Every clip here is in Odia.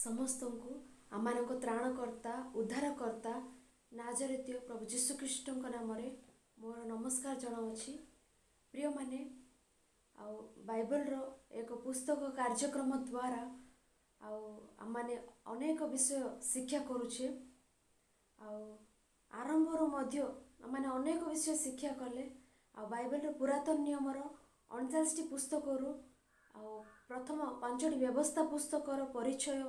समस्त को आम त्राणकर्ता उद्धारकर्ता नाजरेतीय प्रभु जीशुख्रीष्ट नाम मोर नमस्कार जनावि। प्रिय माने बाइबल रो एक पुस्तक कार्यक्रम द्वारा आने अनेक विषय शिक्षा करुचे। आरंभ रो माने अनेक विषय शिक्षा कले। बाइबल रो पुरातन नियम 39 पुस्तक प्रथम 5टी व्यवस्था पुस्तक परिचय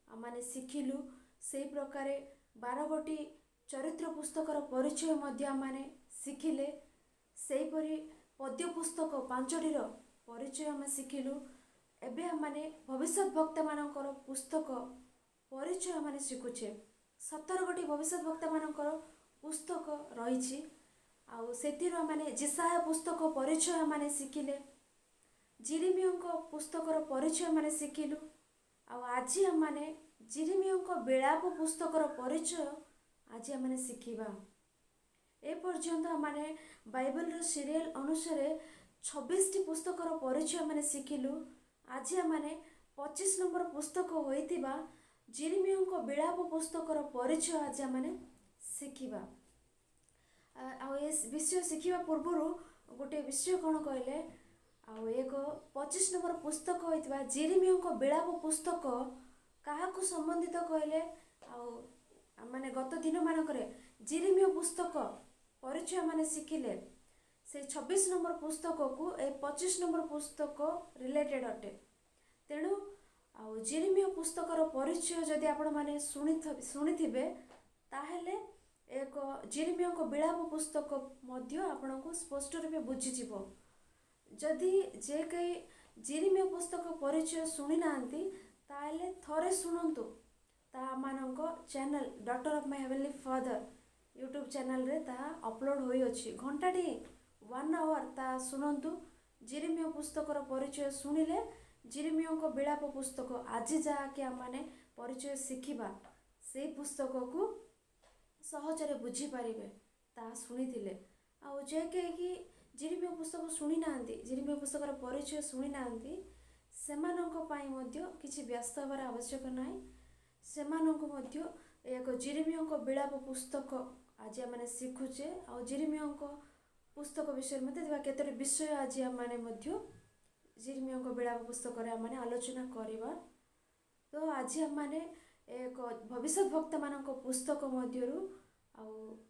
आमाने शिखिलु। से प्रकार 12 गोटी चरित्र पुस्तक परिचय मध्य आमाने शिखिले। सेहीपरि पद्य पुस्तक 5टी परिचय आम शिखिलु। एबे आमाने भविष्य भक्त मानकर पुस्तक परिचय आमाने शिखुचे। 17 गोटी भविष्य भक्त मानकर पुस्तक रही। सेतिर आमाने जिसाया पुस्तक परिचय आमाने शिखिले। जिरिमियों पुस्तक परिचय आमाने शिखिलु। आज आमाने जिरिमियों विलाप पुस्तक परिचय आज आमाने शिखिबा। ए पर्यंत आमाने बाइबल रो सीरियल अनुसार 26टी पुस्तक परिचय आमाने शिखिलु। आज आमाने 25 नंबर पुस्तक होइतिबा जिरिमियों विलाप पुस्तक परिचय आज आमाने शिखिबा। विषय शिखिबा पूर्व गोटे विषय कौन कहले एक 25 नंबर पुस्तक होइतिबा जिरिमियों विलाप पुस्तक काहाकु संबंधित कहले। माने गत दिन मानकरे जिरिमियो पुस्तक परिचय माने शिखिले। से 26 नंबर पुस्तक को ए 25 नंबर पुस्तक रिलेटेड अटे। तेणु जिरिमियो पुस्तक परिचय जदि आपण माने शुणिथिबे ताहेले एक जिरिमियों विलाप पुस्तक मध्य आपनको स्पष्ट रूपे बुझीजिवो। जदि जे कई जिरिमियो पुस्तक परिचय शुणी नांती ताले थरे शुणंतु। ता मानंको channel daughter of my heavenly father YouTube channel रे ता अपलोड होई अछि। घंटाटी 1 आवर ता शुणंतु। जिरिमियो पुस्तक परिचय शुणिले जिरिमियों विलाप पुस्तक आज जाके आमाने परिचय शिखिबा से पुस्तक को सहजरे बुझी पारिबे ता शुणिथिले। जे कि जिरिमियो पुस्तक शुणी नांती जिरिमियो पुस्तक परिचय शुणी नांती सेमानंको पाई मध्य किछि व्यस्त होबार आवश्यक नाही। सेमानंको मध्य एक जिरिमियों विलाप पुस्तक आज आमाने शिखुचे। जिरिमियों पुस्तक विषय मध्य केतोटी विषय आज आमाने मध्य जिरिमियों विलाप पुस्तक रे आमाने आलोचना करिबा। तो आज आमाने एक भविष्य भक्त मानक पुस्तक मध्यरु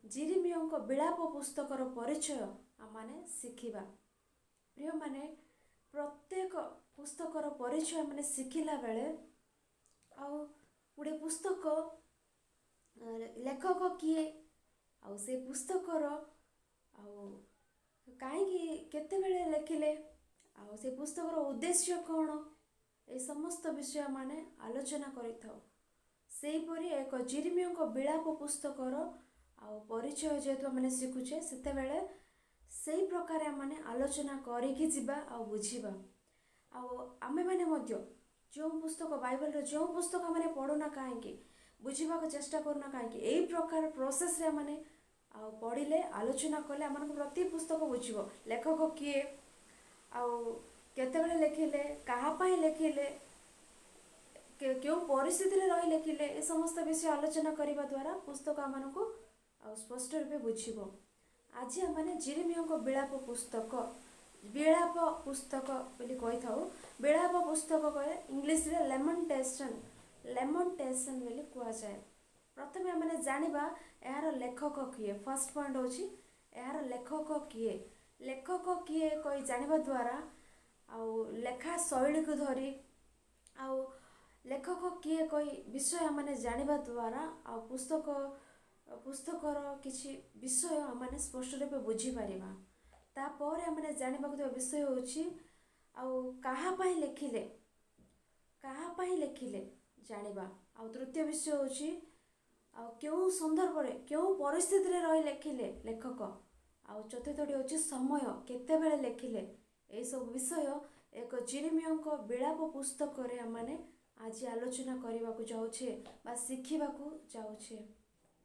जिरिमियों विलाप पुस्तक परिचय आमाने शिखिबा। प्रिय माने प्रत्येक पुस्तक परिचय माने शिखिला बेले गोटे पुस्तक लेखक किए से पुस्तक कहीं केते बेले लिखिले से पुस्तक उद्देश्य कौन ए समस्त विषय माने आलोचना करिथाउ। सेहीपरि एक जिरिमियों विलाप पुस्तक परिचय जेहेतु मैंने शिखुचे सेते बेले सेही प्रकार माने आलोचना करिकी जिबा बुझिबा। आमे माने मध्य जो पुस्तक बाइबल रो जो पुस्तक माने पढुना काहेकि बुझिबा को चेष्टा करना काहेकि एही प्रकार प्रोसेस रे माने पढ़िले आलोचना कले आमन प्रति पुस्तक बुझिबो। लेखक किए केते बेले लिखिले कहा पाई लिखिले क्यों परिस्थिति रे रही लिखिले ए समस्त विषय आलोचना करिबा द्वारा पुस्तक आमनको स्पष्ट रूपे बुझिबो। आज आमने जिरिमियों विलाप पुस्तक बोली कहि थाउ। विलाप पुस्तक कहे इंग्लिश रे लेमेंटेशन बोली कुआ जाए। प्रथमे आमने जानिबा यार लेखक किए। फर्स्ट पॉइंट होची यार लेखक किए। लेखक किए कहि जानिबा द्वारा लेखा शैली को धरी लेखक किए कही विषय आमने जानिबा द्वारा पुस्तकर किछि विषय आमने स्पष्ट रूपे बुझी पारिबा। तापर आमने जानिबा को विषय होची कहा पाई लिखिले जानिबा। तृतीय विषय होची क्यों संदर्भ रे क्यों परिस्थिति रे रही लिखिले लेखक। चतुर्थटी होची समय केते बेले लिखिले। ए सब विषय एक जिरिमियों विलाप पुस्तक रे आमने आज आलोचना करने को जाऊे बा शिखा जाऊे।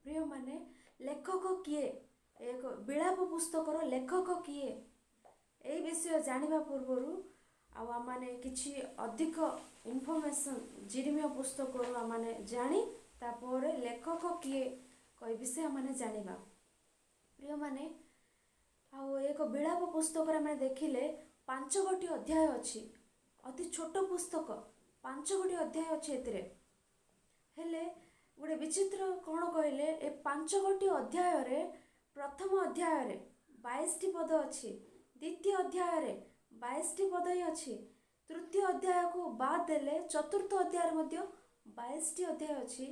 प्रिय माने लेखक किए एक विलाप पुस्तक लेखक किए ए विषय जानिबा पूर्वरु आमाने किछि अधिक इनफॉरमेशन जिरिमिय पुस्तक आमने जानी तापर लेखक किए कई विषय आमने जानिबा प्रिय माने आउ एक विलाप पुस्तक आम देखिले 5 अध्याय अच्छी अति छोट पुस्तक 5 अध्याय अच्छी एतिरे हेले गोटे विचित्र कौन कहले ए 5 अध्याय रे प्रथम अध्याय रे 22 पद अच्छी द्वितीय अध्याय रे 22 पद ही अच्छी तृतीय अध्याय को बाद देले चतुर्थ अध्याय मध्य 22 अध्याय अच्छी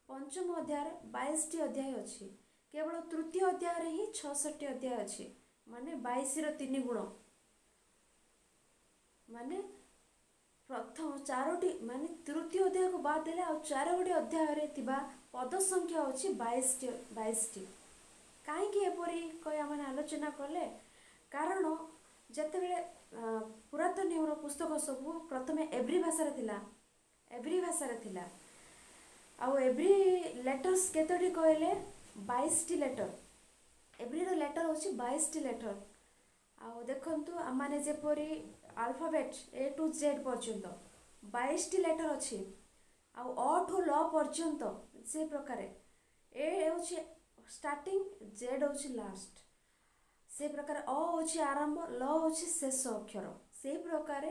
पंचम अध्याय 22 अध्याय अच्छी केवल तृतीय अध्याय रे ही 66 अध्याय अच्छी माने 22 रो 3 गुण माने प्रथम 4टी माने तृतीय अध्याय को बाद देले आ 4 अध्याय रे थिबा पद संख्या अछि 22 काहे कि एपरी कय आमने आलोचना कले कारण जते बेले पुरातन नियमर पुस्तक सब प्रथमे एवरी भाषा रे थिला आ एवरी लेटर्स केतोटी कहले 22 लेटर एवरी रो लेटर होछि 22 लेटर आ देखंतु आमाने जेपरी अल्फाबेट ए टू जेड पर्यंत 22 लेटर अच्छी आ ठू ल पर्यंत से प्रकार ए होछि स्टार्टिंग जेड होछि लास्ट से प्रकार अ होछि आरंभ ल होछि शेष अक्षर से प्रकार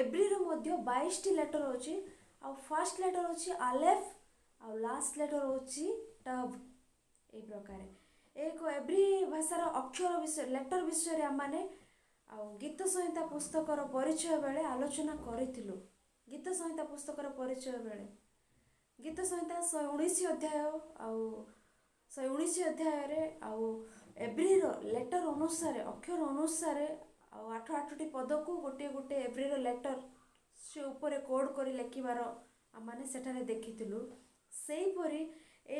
एवरी रो मध्य 22 लेटर होछि आ फर्स्ट लेटर होछि अलेफ आ लास्ट लेटर होछि टव ए प्रकार एक एवरी भाषार अक्षर विषय लेटर विषय रे आमाने गीत संहिता पुस्तकर परिचय बेले आलोचना करिथिलु गीत संहिता पुस्तकर परिचय बेले गीत संहिता 119 अध्याय आउ 119 अध्याय रे आउ एवरी रो लेटर अनुसार अक्षर अनुसार आउ 8 पद को गोटे गोटे एवरी रो लेटर से ऊपर कोड करी लिखिबार आमाने सेठारे देखिथिलु सेही परी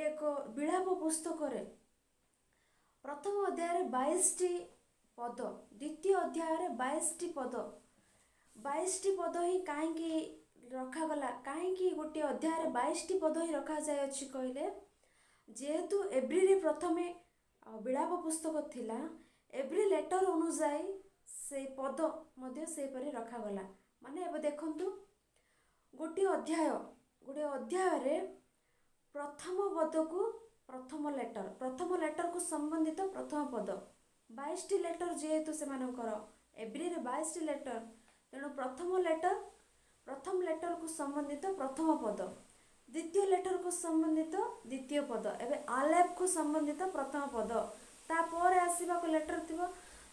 एक विलाप पुस्तक रे प्रथम अध्याय रे 22 पद द्वितीय अध्याय रे 22 पद 22 पद ही कहीं रखा गला कहीं गोटे अध्याय रे 22 पद ही रखा जाय अछि कहले जेहेतु एवरी रे प्रथमे विलाप पुस्तक थिला एवरी लेटर अनुसार से पद मध्य से परी रखा गला माने एबे देखंतु गोटे अध्याय रे प्रथम पद को प्रथम लेटर को संबंधित प्रथम पद 22 लेटर जेहेतु से एवरी रे 22 लेटर तेणु प्रथम लेटर को संबंधित प्रथम पद द्वितीय लेटर को संबंधित द्वितीय पद एवं आलेफ को संबंधित प्रथम पद तापर आसवा को लेटर थी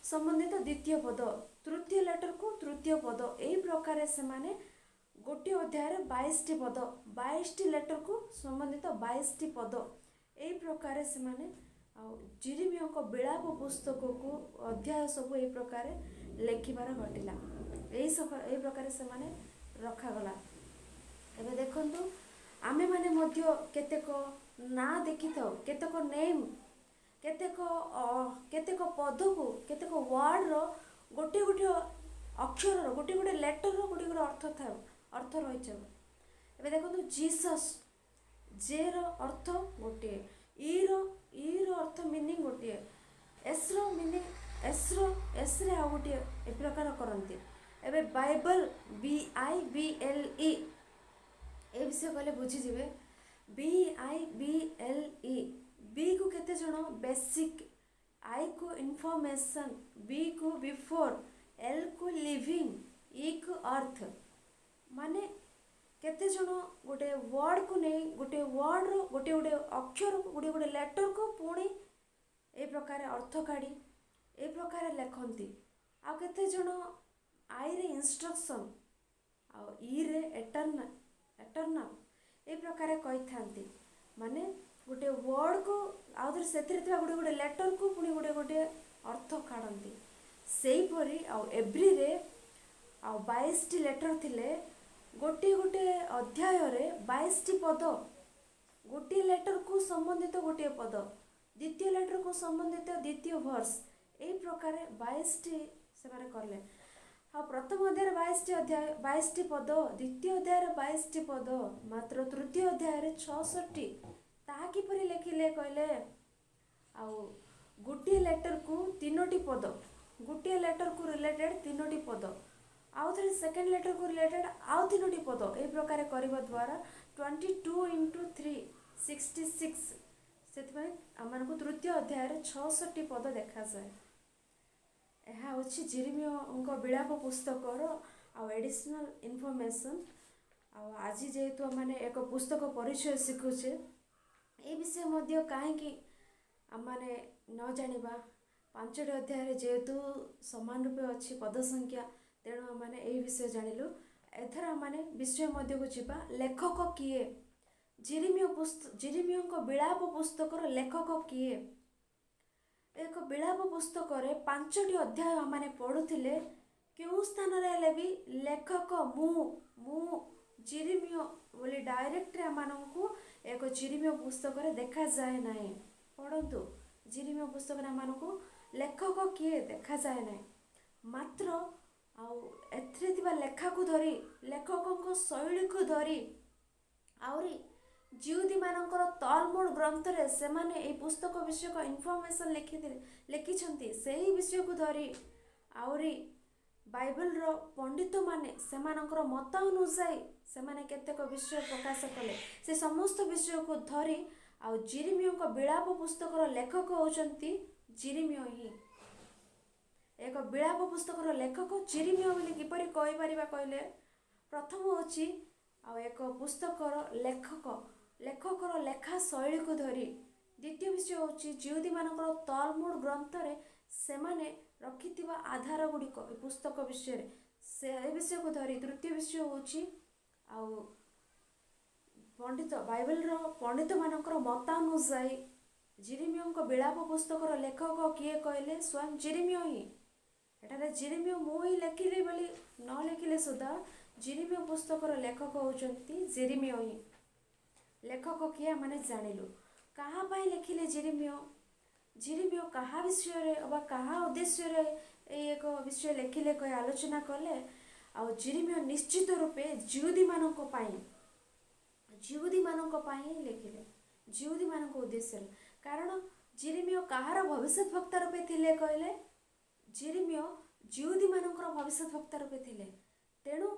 संबंधित द्वितीय पद तृतीय लेटर को तृतीय पद यही प्रकार से माने गोटे अध्याय 22 पद 22 लेटर को संबंधित 22 पद यही प्रकार से माने जिरिमिय विलाप पुस्तक को अध्याय सब यही प्रकार लेखिबार घटिला यही प्रकार से माने रखागला एबे देखंतु आमे माने मध्य केतेक ना देखि थाउ केतेक नेम केतेक पद को केतेक वर्ड रो गोटे गोटे अक्षर रो गोटे गोटे लेटर रो गोटे गोटे अर्थ रही छ एबे देखंतु जीसस जे रो अर्थ गोटे ई रो अर्थ मीनिंग गोटे एस रो मीनिंग एस रे आ गोटे ए प्रकार करंती एबे बाइबल BIBLE ए विषय कहले बुझी जिवे BIBLE बी को केते जण बेसिक आई को इंफॉर्मेशन बी को बिफोर एल को लिविंग ई को अर्थ माने केते जण गोटे वर्ड को नहीं गोटे वर्ड रो गोटे गोटे अक्षर को गोटे गोटे लेटर को पुणी ए प्रकार अर्थ काढ़ी ए प्रकार लेखंती आ केते जण आई रे इंस्ट्रक्शन आ ई रे एटर्नल ए प्रकार कहि थांती माने गोटे वर्ड को आउथर सेथिरे थिबा गोटे गोटे लेटर को पुणी गोटे गोटे अर्थ काढंती सेही परी आ एवरी रे आ 22 लेटर थिले गोटे गोटे अध्याय रे 22 पद गोटे लेटर को संबंधित गोटे पद द्वितीय लेटर को संबंधित द्वितीय वर्ष ए प्रकार 22 से माने करले आ प्रथम अध्याय 22 पद द्वितीय अध्याय 22 पद मात्र तृतीय अध्याय 66 ताहा किपरि लेखिले कहले आ गोटे लेटर को 3टी पद गोटे लेटर को रिलेटेड 3टी पद आउ थे सेकेंड लेटर को रिलेटेड आउ 3टी पद ए प्रकार करने द्वारा 22 इंटू 3 66 से आम तृतीय अध्याय 66 पद देखा जाए। यह हूँ जिरिमियो विलाप पुस्तकर आउ एडिशनल इनफॉरमेशन। आज जेहेतु मैंने एक पुस्तक परिचय शिखुचे ये विषय मध्य कहीं आमने न जानिबा 5टी अध्याय जेहेतु समान रूपे अच्छी पद संख्या तेणु आमने यही विषय जानिलु। एथर आमने विषय मध्य को जीवा लेखक किए जिरिमियो विलाप पुस्तकर लेखक किए। एक विलाप पुस्तक 5टी अध्याय आमने पढ़ुले क्यों स्थान रे भी लेखक मु जिरिमियो बोली डायरेक्ट आमको एक जिरिमियो पुस्तक देखा जाए ना। पढ़ु जिरिमियो पुस्तक आमको लेखक किए देखा जाए ना, मात्र आउ लेखा को धरी लेखकों शैली को धरी आउरी जिउदी मानकर तलमुड़ ग्रंथ रे से माने ए पुस्तक विषय को इनफॉरमेशन लिखिछंती सही विषय को धरी आउरी बाइबल रो पंडित माने से मानकर मत अनुसार से माने केतेक विषय प्रकाश कले से समस्त विषय को धरी आउ जिरिमियो विलाप पुस्तकर लेखक होचंती जिरिमियो ही। एक विलाप पुस्तकर लेखक जिरिमियो बोली किपरि कहि परिबा कहले प्रथम होची एक पुस्तकर लेखकर लेखा शैली को धरी, द्वितीय विषय होची जिउदी मानकर तलमुड़ ग्रंथ रे से माने रखिथिबा आधार गुड़िक पुस्तक विषय से विषय को धरी, तृतीय विषय होची आउ पंडित बाइबल रो पंडित मानकर मतानुसार जिरिमियो विलाप पुस्तकर लेखक किए कहले स्वयं जिरिमियो ही। एटारे जिरिमियो मु ही लेखिली बोली न लेखिले सुधा जिरिमियो पुस्तकर लेखक होचंती जिरिमियो ही। लेखक किए माने जानिलु कहा पाई लेखिले जिरिमियो कहा विषय रे अबा कहा उद्देश्य रे एक विषय लेखिले कह आलोचना कले। आउ जिरिमियो निश्चित रूपे जिउदी मानक पाई लेखिले जिउदी मानक उद्देश्य कारण जिरिमियो कहार भविष्य वक्ता रूपे थिले कहले जिरिमियो जिउदी मानकर भविष्य वक्ता रूपे थिले। तेणु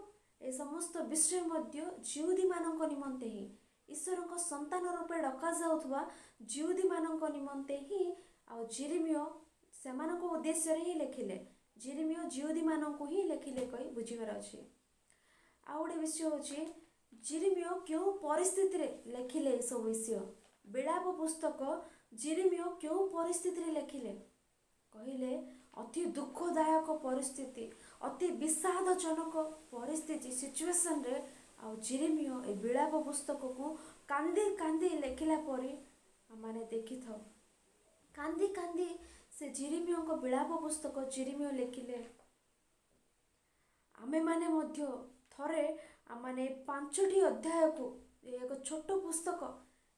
ए समस्त विषय मध्य जिउदी मानक निमंते ही ईश्वर को संतान रूपे डका जाउथबा जिउदी मानक निमंते ही आउ जिरिमियो सेमानक उद्देश्य रे ही लेखिले जिरिमियो जिउदी मानक ही लेखिले कहि बुझिबार अछि। आ गोटे विषय होची जिरिमियो क्यों परिस्थिति रे लेखिले ए सब विषय विलाप पुस्तक जिरिमियो क्यों परिस्थिति रे लेखिले कहिले अति दुखदायक परिस्थिति अति विषादजनक परिस्थिति सिचुएशन रे आउ जिरिमियो ए विलाप पुस्तक को कांदी कांदी लेखिला परी माने देखि थाउ। कांदी कांदी से जिरिमियो विलाप पुस्तक जिरिमियो लेखिले। आमे माने मध्य थरे आमाने 5टी अध्याय को एक छोट पुस्तक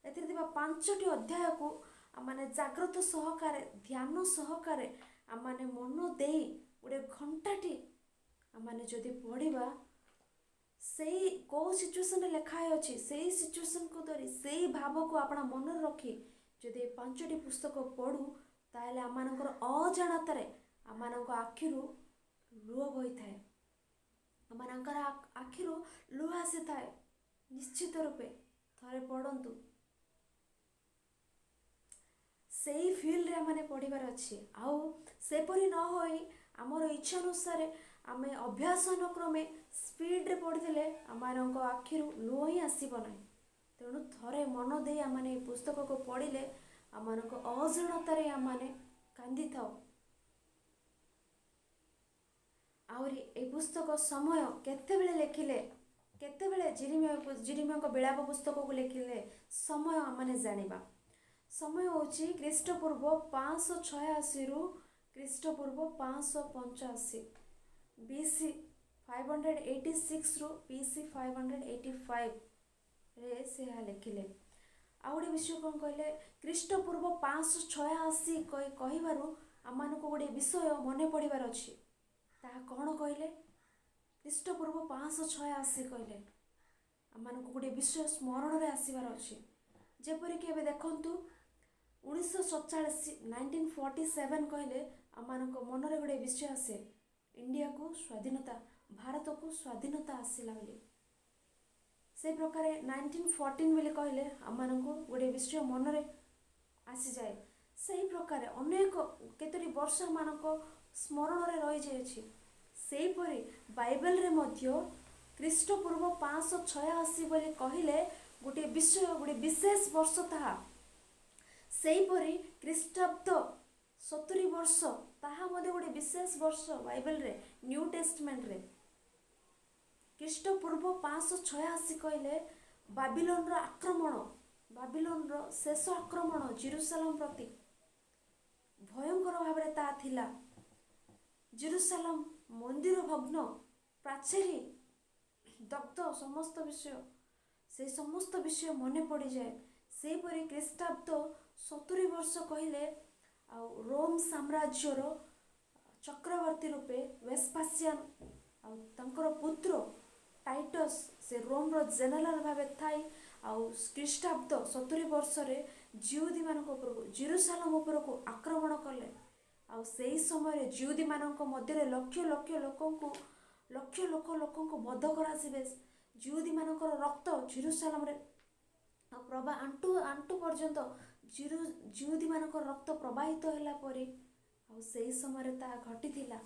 एतिर दिबा 5टी अध्याय को आमाने जागृत सहकारे ध्यान सहकारे आमाने मन देई गोटे घंटाटी आमाने जदि पढ़िबा सेई को सिचुएशन लेखाई अच्छी से सिचुएशन को धरी से भाव को अपना मन रखी जदि 5टी पुस्तक पढ़ू ताहले आमानकर अजाणतारे आमानक आखिरु लुह बही थाए आमानकर आखिरु लुह आसी थाए। निश्चित रूपे थरे पढ़ंतु सेई फील्ड रे माने पढ़िबार अछि आउ सेपरि न होई आमर इच्छा अनुसार आमे अभ्यासन क्रमे स्पीड रे पढ़िदेले आमारंक आखिरु लुह ही आसीब नाही। तेणु थरे मन दे आमाने पुस्तक को पढ़िले आमानक अजाणतारे आमाने कांदी थाओ। आउरी ए पुस्तक समय केतेबेले लेखिले केतेबेले जिरिमियो विलाप पुस्तक को लेखिले समय आमाने जानिबा। समय होची ख्रीष्टपूर्व 586 रु ख्रीष्टपूर्व 585 BC 586 रु BC 585 रे से लेखिले। आ गोटे विषय कौन कहले ख्रीष्टपूर्व 586 कहिबारु आमानको गोटे विषय मने पड़िबार अछि ताहा कौन कहले ख्रीष्टपूर्व 586 कहले आमानको गोटे विषय स्मरण रे आसीबार अछि जेपरि कि एबे देखंतु 1947 कहले आमानक मन रे गोटे विषय आसे इंडिया को स्वाधीनता भारत को स्वाधीनता आसला बोली से प्रकार 1914 बोली कहले आम गोटे विषय मनरे आसी जाए से प्रकार अनेक केतोटी वर्ष मान स्मरण में रही जाइए सेहीपरि बाइबल रे मध्य ख्रीष्टपूर्व 586 बोली कहले गोटे विषय गोटे विशेष वर्ष ताहा सेहीपरि ख्रीष्टाब्द 70 वर्ष ताहा मध्य गोटे विशेष वर्ष बाइबल रे न्यू टेस्टमेंट रे ख्रीष्टपूर्व 586 कहले बाबिलोन रो आक्रमण बाबिलोन रो शेष आक्रमण जेरूसलम प्रति भयंकर भाव में ता थिला जेरूसलम मंदिर भग्न प्राचीरी दग्ध समस्त विषय से समस्त विषय मन पड़ जाए सेहीपरि ख्रीष्टाब्द 70 वर्ष कहले आ रोम साम्राज्यर चक्रवर्ती रूपे वेस्पासियन आ तंकर पुत्र टाइटस से रोम रो जनरल भाव थाई आ ख्रीष्टाब्द 70 वर्ष रे जिहुदी मानक उपरको जेरूसलम उपरको आक्रमण कले आ सेही समय जिहुदी मानक मध्य लक्ष लक्ष लोक बध करा जिहुदी मानकर रक्त जेरूसलम रे प्रभा आंटू आंटू पर्यंत जिहुदी मानकर रक्त प्रवाहित होला परी आ सेही समय ता घटिथिला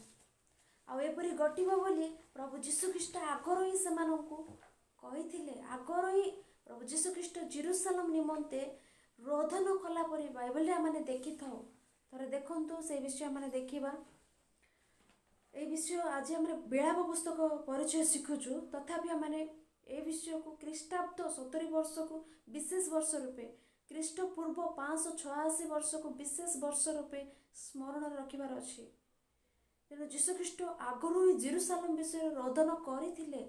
आ एपरी घटिबो बोली प्रभु जीशु ख्रीष्ट आगर ही सेमानंकु कहिथिले आगर ही प्रभु जीशु ख्रीष्ट जेरूसलम निमंते रोधन कला परी बाइबल रे माने देखि थाओ थरे देखंतु से विषय माने देखिबा ए विषय आज हम बेलाव पुस्तक परिचय शिखुचु तथापि माने ए विषय को ख्रीष्टाब्द 70 वर्ष को विशेष वर्ष रूपे ख्रीष्टपूर्व 586 वर्ष को विशेष वर्ष रूपे स्मरण रखिबार अछि तेणु जीशु ख्रीष्ट आगरू ही जेरूसलम विषय रोदन करथिले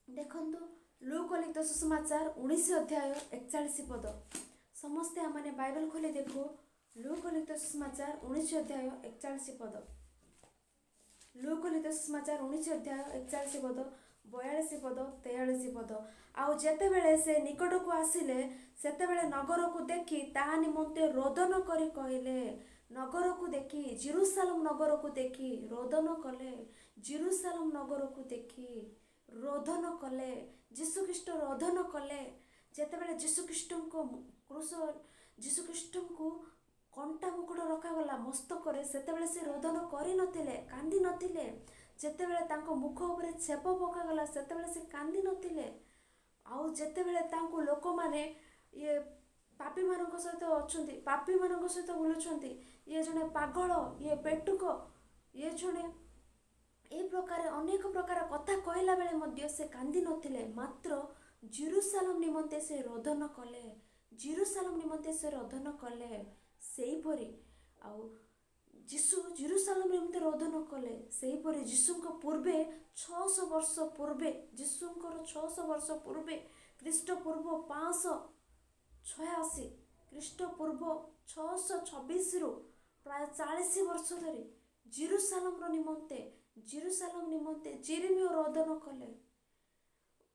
देखंतु लूक लिखित सुसमाचार 19 अध्याय 41 पद समस्ते आमाने बाइबल खोली देखो लूक लिखित सुसमाचार 19 अध्याय 41 पद लूक लिखित सुसमाचार 19 अध्याय 41 पद 42 पद 43 पद आउ जेते बेले से निकट को आसिले सेते बेले नगर को देखि ता निमंते रोदन करी कहले नगर को देखि जेरूसलम नगर को देखि रोदन कले जेरूसलम नगर को देखि रोदन कले जीशु ख्रीष्ट रोदन कले जेते बेले जीशु ख्रीष्ट को क्रूस जीशु ख्रीष्ट को कंटा मुकुट रखागला मस्तक सेते बेले से रोदन करी नथिले कांदी नथिले जेते बेले तांको मुख ऊपर छेप पकागला सेते बेले से कांदी नथिले आउ जेते बेले तांको लोक माने ये पापी मानक सहित अछंती पापी मानक सहित बुलुछंती ये जने पागल ये पेटुक ये जने ए प्रकार अनेक प्रकार कथा कहला बेले मध्य से कांदी नथिले मात्र जेरूसलम निमंते से रोदन कले जेरूसलम निमंते से रोदन कले सेही परी आउ जीशु जेरूसलम निमंते रोदन कले सेही परी जीशुंक पूर्वे 600 वर्ष पूर्वे जीशुंकर 600 वर्ष पूर्वे ख्रीष्टपूर्व 586 ख्रीष्टपूर्व 626 रु प्राय 40 वर्ष धरी जेरूसलम निमंते जेरेमिया रोदन कले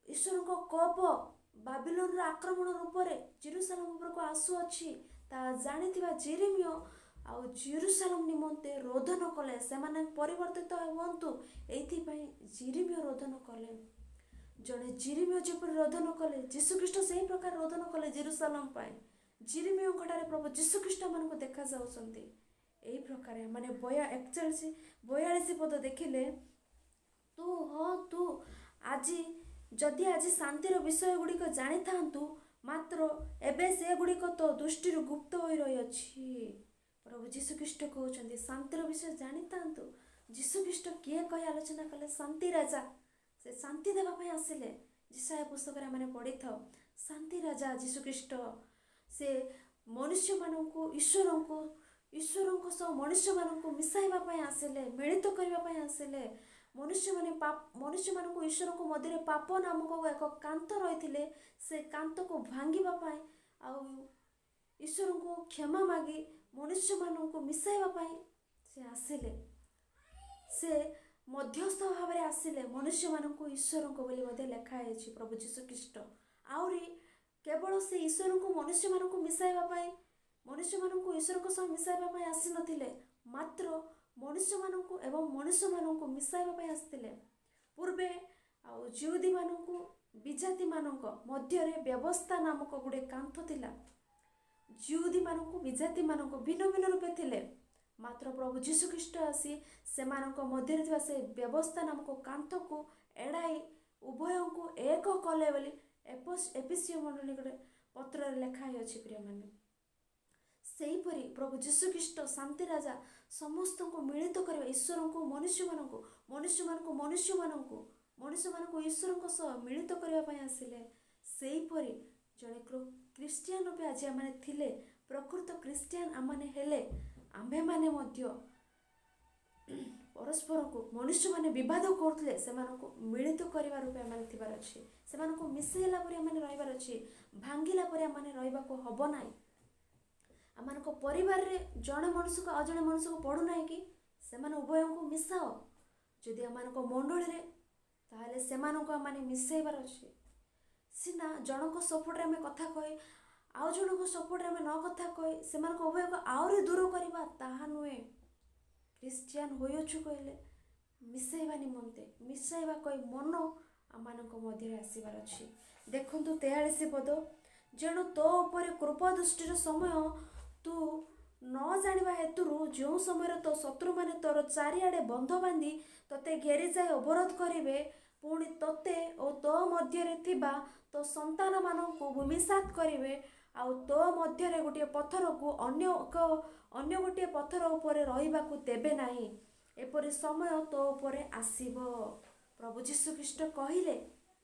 ईश्वर को कोप बाबिलोन आक्रमण रूप से जेरूसलम उपर को आसु अछि ता जानिथिबा जेरेमिया आ जेरूसलम निमंते रोदन कले से माने परिवर्तित हुंतु एथि पई जेरेमिया रोदन कले जड़े जेरेमिया जेपर रोदन कले जीशु ख्रीष्ट से प्रकार रोदन कले जेरूसलम पाए जेरेमिया घटारे प्रभु जीशु ख्रीष्ट मान को देखा जाउछंती एही प्रकार माने 42 पद देखिले तू आज जदि आज शांतिर विषय गुड़िक जानी थांतु मात्र एबे से गुड़िक तो दृष्टि गुप्त हो रही अछि प्रभु जीशु ख्रीष्ट कहउछंती शांतिर विषय जानी थांतु जीशु ख्रीष्ट किए कहि आलोचना कले शांति राजा से शांति देबा पई आसिले जिसाया पुस्तक रे माने पढ़ी थाओ शांति राजा जीशु ख्रीष्ट से मनुष्य माननकु ईश्वरंको सह मनुष्य माननकु मिसाइबा पई आसिले मिलित करबा पई आसिले मनुष्य मानक ईश्वर को मध्य पाप नामक एक कांत रही से कांत को भांगा ईश्वर को क्षमा मागी मनुष्य मानक मिसाइबा से आसिले से मध्यस्थ भाव में आसिले मनुष्य मानक ईश्वर को लिखाई प्रभु जीशु ख्रीष्ट आउरी केवल से ईश्वर को मनुष्य मानक मिसाइबा मनुष्य मानक ईश्वर को सह मिसाइबा आसी नथिले मात्र ମଣିଷମାନଙ୍କୁ ଏବଂ ମଣିଷମାନଙ୍କୁ ମିଶାଇବା ପାଇଁ ଆସିଥିଲେ। ପୂର୍ବେ ଆଉ ଜିହୁଦୀମାନଙ୍କୁ ବିଜାତିମାନଙ୍କ ମଧ୍ୟରେ ବ୍ୟବସ୍ଥା ନାମକ ଗୋଟେ କାନ୍ଥ ଥିଲା। ଜିହୁଦୀମାନଙ୍କୁ ବିଜାତିମାନଙ୍କୁ ଭିନ୍ନ ଭିନ୍ନ ରୂପେ ଥିଲେ, ମାତ୍ର ପ୍ରଭୁ ଯୀଶୁଖ୍ରୀଷ୍ଟ ଆସି ସେମାନଙ୍କ ମଧ୍ୟରେ ଥିବା ସେ ବ୍ୟବସ୍ଥା ନାମକ କାନ୍ଥକୁ ଏଡ଼ାଇ ଉଭୟଙ୍କୁ ଏକ କଲେ ବୋଲି ଏଫେସୀୟ ମଣ୍ଡଳୀ ପତ୍ରରେ ଲେଖା ହୋଇଅଛି। ପ୍ରିୟମାନେ, ସେହିପରି ପ୍ରଭୁ ଯୀଶୁଖ୍ରୀଷ୍ଟ ଶାନ୍ତି ରାଜା ସମସ୍ତଙ୍କୁ ମିଳିତ କରିବା, ଈଶ୍ୱରଙ୍କୁ ମନୁଷ୍ୟମାନଙ୍କୁ, ମନୁଷ୍ୟମାନଙ୍କୁ ମନୁଷ୍ୟମାନଙ୍କୁ, ମଣିଷମାନଙ୍କୁ ଈଶ୍ୱରଙ୍କ ସହ ମିଳିତ କରିବା ପାଇଁ ଆସିଲେ। ସେହିପରି ଜଣେ ଖ୍ରୀଷ୍ଟିଆନ ରୂପେ ଆଜି ଆମମାନେ ଥିଲେ, ପ୍ରକୃତ ଖ୍ରୀଷ୍ଟିଆନ ଆମମାନେ ହେଲେ, ଆମ୍ଭେମାନେ ମଧ୍ୟ ପରସ୍ପରକୁ ମନୁଷ୍ୟମାନେ ବିବାଦ କରୁଥିଲେ ସେମାନଙ୍କୁ ମିଳିତ କରିବା ରୂପେ ଆମମାନେ ଥିବାର ଅଛି। ସେମାନଙ୍କୁ ମିଶାଇଲା ପରି ଆମମାନେ ରହିବାର ଅଛି, ଭାଙ୍ଗିଲା ପରି ଆମମାନେ ରହିବାକୁ ହବ ନାହିଁ। ଆମମାନଙ୍କ ପରିବାରରେ ଜଣେ ମଣିଷକୁ ଆଉ ଜଣେ ମଣିଷକୁ ପଡ଼ୁନାହିଁ କି ସେମାନେ ଉଭୟଙ୍କୁ ମିଶାଅ। ଯଦି ଆମମାନଙ୍କ ମଣ୍ଡଳୀରେ, ତାହେଲେ ସେମାନଙ୍କୁ ଆମମାନେ ମିଶାଇବାର ଅଛି। ସିନା ଜଣଙ୍କ ସପୋର୍ଟରେ ଆମେ କଥା କହି ଆଉ ଜଣଙ୍କ ସପୋର୍ଟରେ ଆମେ ନ କଥା କହି ସେମାନଙ୍କ ଉଭୟକୁ ଆହୁରି ଦୂର କରିବା, ତାହା ନୁହେଁ। ଖ୍ରୀଷ୍ଟିଆନ ହୋଇଅଛୁ କହିଲେ ମିଶାଇବା ନିମନ୍ତେ, ମିଶାଇବା କହି ମନ ଆମମାନଙ୍କ ମଧ୍ୟରେ ଆସିବାର ଅଛି। ଦେଖନ୍ତୁ 43 ପଦ, ଯେଣୁ ତୋ ଉପରେ କୃପା ଦୃଷ୍ଟିର ସମୟ ତୁ ନ ଜାଣିବା ହେତୁରୁ ଯେଉଁ ସମୟରେ ତୋ ଶତ୍ରୁମାନେ ତୋର ଚାରିଆଡ଼େ ବନ୍ଧ ବାନ୍ଧି ତୋତେ ଘେରିଯାଇ ଅବରୋଧ କରିବେ, ପୁଣି ତୋତେ ଓ ତୋ ମଧ୍ୟରେ ଥିବା ତୋ ସନ୍ତାନମାନଙ୍କୁ ଭୂମିସାତ କରିବେ, ଆଉ ତୋ ମଧ୍ୟରେ ଗୋଟିଏ ପଥରକୁ ଅନ୍ୟ ଗୋଟିଏ ପଥର ଉପରେ ରହିବାକୁ ଦେବେ ନାହିଁ, ଏପରି ସମୟ ତୋ ଉପରେ ଆସିବ। ପ୍ରଭୁ ଯୀଶୁଖ୍ରୀଷ୍ଟ କହିଲେ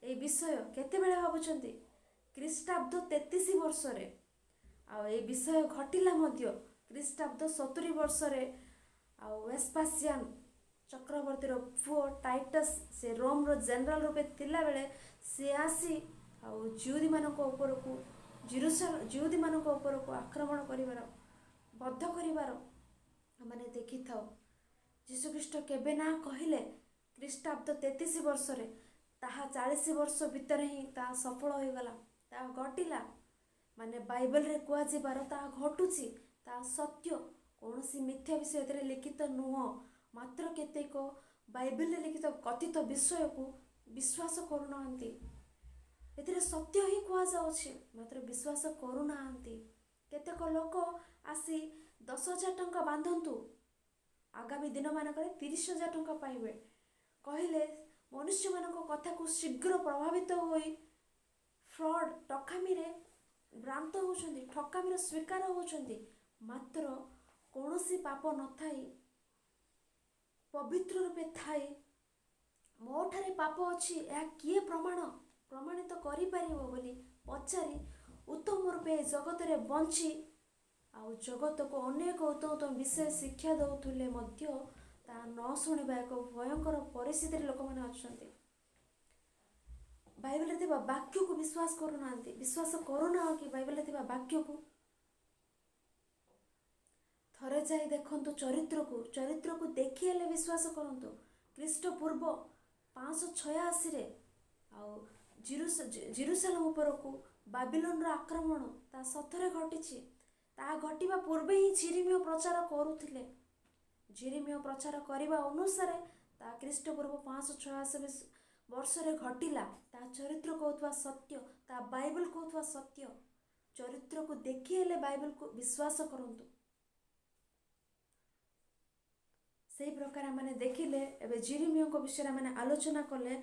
ଏହି ବିଷୟ କେତେବେଳେ ଭାବୁଛନ୍ତି? ଖ୍ରୀଷ୍ଟାବ୍ଦ 33 ବର୍ଷରେ। ଆଉ ଏହି ବିଷୟ ଘଟିଲା ମଧ୍ୟ ଖ୍ରୀଷ୍ଟାବ୍ଦ 70 ବର୍ଷରେ। ଆଉ ଭେସ୍ପାସିଆନ ଚକ୍ରବର୍ତ୍ତୀର ପୁଅ ଟାଇଟସ୍, ସେ ରୋମର ଜେନେରାଲ ରୂପେ ଥିଲାବେଳେ ସେ ଆସି ଆଉ ଜିହୁଦୀମାନଙ୍କ ଉପରକୁ ଆକ୍ରମଣ କରିବାର, ବଦ୍ଧ କରିବାର ଆମେ ଦେଖିଥାଉ। ଯୀଶୁଖ୍ରୀଷ୍ଟ କେବେ ନା କହିଲେ ଖ୍ରୀଷ୍ଟାବ୍ଦ 33 ବର୍ଷରେ, ତାହା 40 ବର୍ଷ ଭିତରେ ହିଁ ତାହା ସଫଳ ହୋଇଗଲା, ତାହା ଘଟିଲା। ମାନେ ବାଇବେଲରେ କୁହାଯିବାର ତାହା ଘଟୁଛି, ତାହା ସତ୍ୟ, କୌଣସି ମିଥ୍ୟା ବିଷୟ ଏଥିରେ ଲିଖିତ ନୁହଁ। ମାତ୍ର କେତେକ ବାଇବେଲରେ ଲିଖିତ କଥିତ ବିଷୟକୁ ବିଶ୍ୱାସ କରୁନାହାନ୍ତି। ଏଥିରେ ସତ୍ୟ ହିଁ କୁହାଯାଉଛି, ମାତ୍ର ବିଶ୍ୱାସ କରୁନାହାନ୍ତି। କେତେକ ଲୋକ ଆସି 10,000 ଟଙ୍କା ବାନ୍ଧନ୍ତୁ, ଆଗାମୀ ଦିନମାନଙ୍କରେ 30,000 ଟଙ୍କା ପାଇବେ କହିଲେ ମନୁଷ୍ୟମାନଙ୍କ କଥାକୁ ଶୀଘ୍ର ପ୍ରଭାବିତ ହୋଇ ଫ୍ରଡ୍, ଠକାମିରେ ଭ୍ରାନ୍ତ ହେଉଛନ୍ତି, ଠକାମିର ସ୍ୱୀକାର ହେଉଛନ୍ତି। ମାତ୍ର କୌଣସି ପାପ ନଥାଇ, ପବିତ୍ର ରୂପେ ଥାଇ, ମୋ ଠାରେ ପାପ ଅଛି, ଏହା କିଏ ପ୍ରମାଣିତ କରିପାରିବ ବୋଲି ପଚାରି ଉତ୍ତମ ରୂପେ ଜଗତରେ ବଞ୍ଚି ଆଉ ଜଗତକୁ ଅନେକ ଉତ୍ତମ ବିଷୟ ଶିକ୍ଷା ଦେଉଥିଲେ ମଧ୍ୟ ତାହା ନ ଶୁଣିବା ଏକ ଭୟଙ୍କର ପରିସ୍ଥିତିରେ ଲୋକମାନେ ଅଛନ୍ତି। ବାଇବେଲରେ ଥିବା ବାକ୍ୟକୁ ବିଶ୍ୱାସ କରୁନାହାନ୍ତି। ବିଶ୍ୱାସ କରୁନାହ କି ବାଇବେଲରେ ଥିବା ବାକ୍ୟକୁ? ଥରେ ଯାଇ ଦେଖନ୍ତୁ ଚରିତ୍ରକୁ ଦେଖି ହେଲେ ବିଶ୍ୱାସ କରନ୍ତୁ। ଖ୍ରୀଷ୍ଟପୂର୍ବ 586ରେ ଆଉ ଜେରୁସାଲେମ ଉପରକୁ ବାବିଲୋନର ଆକ୍ରମଣ ତାହା ସତରେ ଘଟିଛି। ତାହା ଘଟିବା ପୂର୍ବେ ହିଁ ଜିରିମିୟ ପ୍ରଚାର କରୁଥିଲେ। ଜିରିମିୟ ପ୍ରଚାର କରିବା ଅନୁସାରେ ତାହା ଖ୍ରୀଷ୍ଟପୂର୍ବ 586 ବର୍ଷରେ ଘଟିଲା। ତାହା ଚରିତ୍ର କହୁଥିବା ସତ୍ୟ, ତାହା ବାଇବେଲ କହୁଥିବା ସତ୍ୟ। ଚରିତ୍ରକୁ ଦେଖି ହେଲେ ବାଇବେଲକୁ ବିଶ୍ୱାସ କରନ୍ତୁ। ସେହି ପ୍ରକାର ଆମେ ଦେଖିଲେ, ଏବେ ଜିରିମିୟଙ୍କ ବିଷୟରେ ଆମେ ଆଲୋଚନା କଲେ।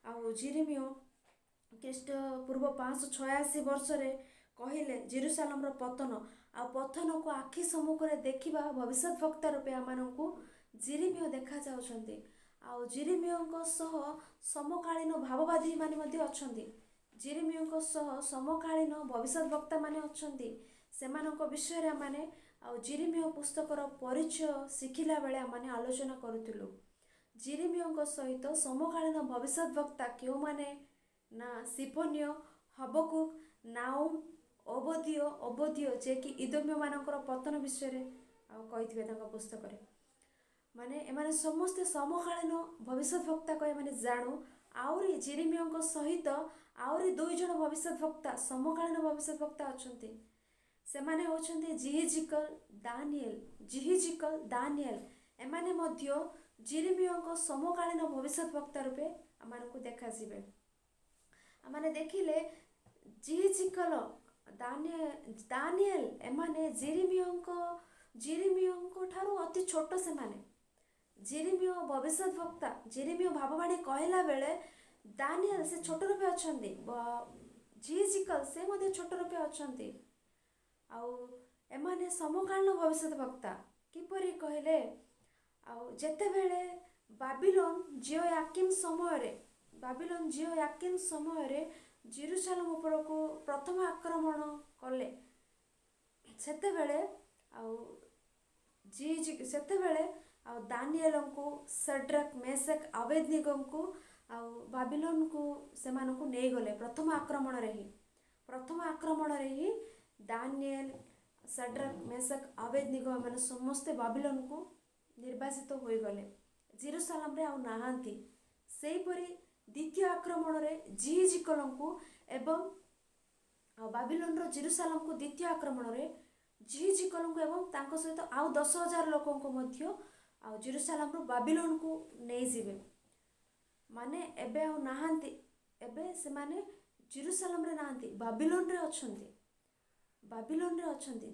ଆଉ ଜିରିମିୟ ଖ୍ରୀଷ୍ଟପୂର୍ବ 586 ବର୍ଷରେ କହିଲେ ଜେରୁସାଲେମର ପତନ, ଆଉ ପତନକୁ ଆଖି ସମ୍ମୁଖରେ ଦେଖିବା ଭବିଷ୍ୟତ ବକ୍ତା ରୂପେ ଆମମାନଙ୍କୁ ଜିରିମିୟ ଦେଖାଯାଉଛନ୍ତି। ଆଉ ଜିରିମିୟଙ୍କ ସହ ସମକାଳୀନ ଭାବବାଦୀ ମାନେ ମଧ୍ୟ ଅଛନ୍ତି। ଜିରିମିୟଙ୍କ ସହ ସମକାଳୀନ ଭବିଷ୍ୟତ ବକ୍ତା ମାନେ ଅଛନ୍ତି। ସେମାନଙ୍କ ବିଷୟରେ ଆମେ ଆଉ ଜିରିମିୟ ପୁସ୍ତକର ପରିଚୟ ଶିଖିଲା ବେଳେ ଆମେ ଆଲୋଚନା କରୁଥିଲୁ। ଜିରିମିୟଙ୍କ ସହିତ ସମକାଳୀନ ଭବିଷ୍ୟତ ବକ୍ତା କେଉଁମାନେ? ନା ସିଫୋନିୟ, ହବକୁକ, ନାହୁମ, ଓବଦିଅ ଯିଏକି ଇଦୋମ୍ୟମାନଙ୍କର ପତନ ବିଷୟରେ ଆଉ କହିଥିବେ ତାଙ୍କ ପୁସ୍ତକରେ। ମାନେ ଏମାନେ ସମସ୍ତେ ସମକାଳୀନ ଭବିଷ୍ୟତ ବକ୍ତା କହି ଆମେ ଜାଣୁ। ଆହୁରି ଜିରିମିୟଙ୍କ ସହିତ ଆହୁରି 2 ଜଣ ଭବିଷ୍ୟତ ବକ୍ତା, ସମକାଳୀନ ଭବିଷ୍ୟତ ବକ୍ତା ଅଛନ୍ତି। ସେମାନେ ହେଉଛନ୍ତି ଜିହିଜିକଲ, ଦାନିଏଲ। एमाने मध्य जिरिमियों समकालीन भविष्य वक्ता रूपे आमको देखाଯିबे। आमने देखिले जिहिजिकल दानिएल एमाने जिरिमियों ठारू अति छोट से माने जिरिमियो भविष्य वक्ता जिरिमियो भाववाणी कहला बेले दानिएल से छोट रूपे अछंती जिहिजिकल से मध्य छोट रूपे अछंती। आउ एमाने समकालीन भविष्य वक्ता किपरि कहले जेते बेले बाबिलोन जियोयाकिम समय रे जेरूशलेम ऊपर को प्रथम आक्रमण कले सेते बेले दानिएल को सड्रक मेशक अबेदनीगो को बाबिलोन को सेमान को नहीं गले प्रथम आक्रमण रे ही दानिएल सड्रक मेशक अबेदनीगो मैंने समस्ते बाबिलोन को निर्वासित हो गले जेरूशलेम रे नाहांती। सेहीपरि द्वितीय आक्रमण रे जिहिजिकल को एवं बाबिलोन रो जेरूशलेम को द्वितीय आक्रमण रे जिहिजिकल को एवं तांको सहित आउ 10,000 लोकों को मध्य जेरूशलेम रो बाबिलोन को नहीं जिवे माने एबे आउ नाहांती एबे से माने जेरूशलेम रे नाहांती बाबिलोन रे अछंती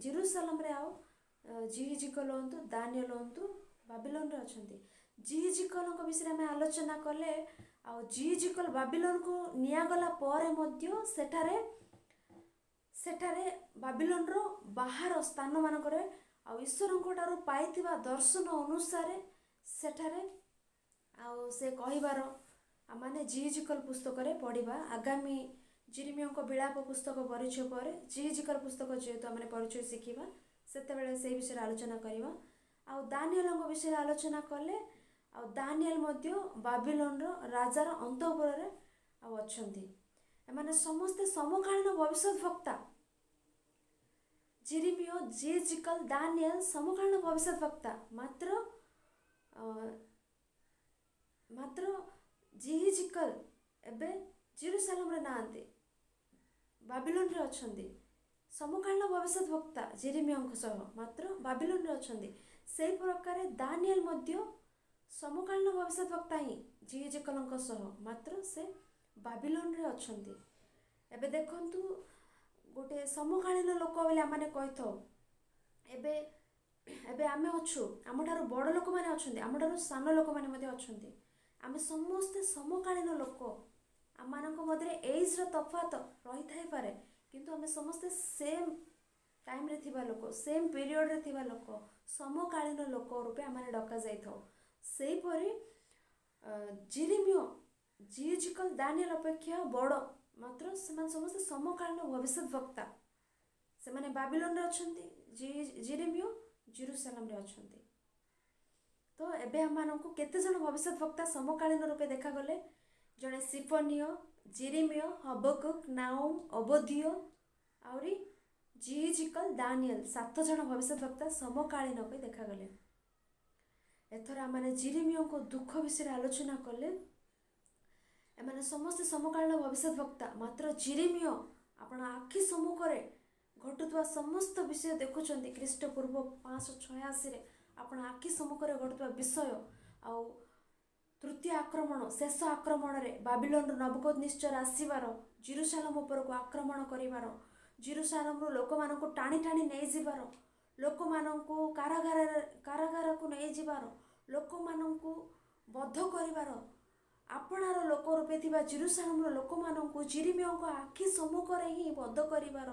जेरूशलेम रे आउ जिहिजिकल होंतु दानिएल होंतु बाबिलोन रे अछंती। जिहिजिकल को विषय में आलोचना कले जिहिजिकल बाबिलोन को नियागला परे मध्य सेठारे बाबिलोन रो बाहर स्थान मानकरे ईश्वर ठारू पाइथिबा दर्शन अनुसार सेठारे से कहिबार आमाने जिहिजिकल पुस्तक रे पढ़िबा आगामी जिरिमियों को विलाप पुस्तक परिचय पर जिहिजिकल पुस्तक जेहेतु आमने परिचय शिखिबा सेते बेले से विषय आलोचना करिबा। दानिएल विषय आलोचना कले दानिएल मध्य बाबिलोन रो राजार अंतपुर रे अछंती। एमाने समस्ते समकालीन भविष्य वक्ता जिरिमियो जिहिजिकल दानिएल समकालीन भविष्य वक्ता मात्र जिहिजिकल एबे जेरूशलेम रे नांती बाबिलोन रे अछंती। समकालीन भविष्य वक्ता जिरिमियों सह मात्र बाबिलोन रे अछंती। सेही प्रकार दानिएल मध्य समकालीन भविष्य वक्ता ही जिहिजिकल सह मात्र से बाबिलोन रे अछंती। एबे देखंतु गोटे समकालीन लोक बोले आमने कहिथो एबे आमे अछु आमठारु बड़ लोक माने अछंती आमठारु सान लोक माने मध्ये अछंती आमे समस्त समकालीन लोक आमानक मधे एज रो तफात रही थाई पारे किंतु आमे समस्त सेम टाइम रे थिबा लोक सेम पीरियड रे थिबा लोक समकालीन लोक रूपे आमाने डका जाइथो। सेही परि जिरिमियो जिहिजिकल दानिएल अपेक्षा बड़ मात्र सेमान समस्त समकालीन भविष्य वक्ता सेमाने बाबिलोन रे अछंती जिरिमियो जेरूशलेम रे अछंती। तो एबे हममानंकु केते जण भविष्य वक्ता समकालीन रूपे देखा गले जणे सिफनियो जिरिमियो हबकुक नाउम ओबदियो आउरी जिहिजिकल दानिएल 7 जण भविष्य वक्ता समकालीन पे देखा गले। एथर आमाने जिरिमियो को दुख विषय आलोचना कले एमाने समस्त समकालीन भविष्य वक्ता मात्र जिरिमियो आपण आखि सम्मुखरे घटुवा समस्त विषय देखुचंती ख्रीष्टपूर्व 586 रे आपण आखि सम्मुखरे घटुवा विषय आउ तृतीय आक्रमण शेष आक्रमण रे बाबिलोन नबुकदनेस्सर आसीबार जेरूशलेम ऊपर को आक्रमण करिवार जेरूशलेम रो लोक मानन को टाणी टाणी नै जिबार लोक मानन को कारागार को नै जिबार लोक मानन को बद्ध करिवार आपणार लोक रूपे थिबा जेरूशलेम रो लोक मानन को जिरिमियों को आखि सम्मुख रे ही बद्ध करिवार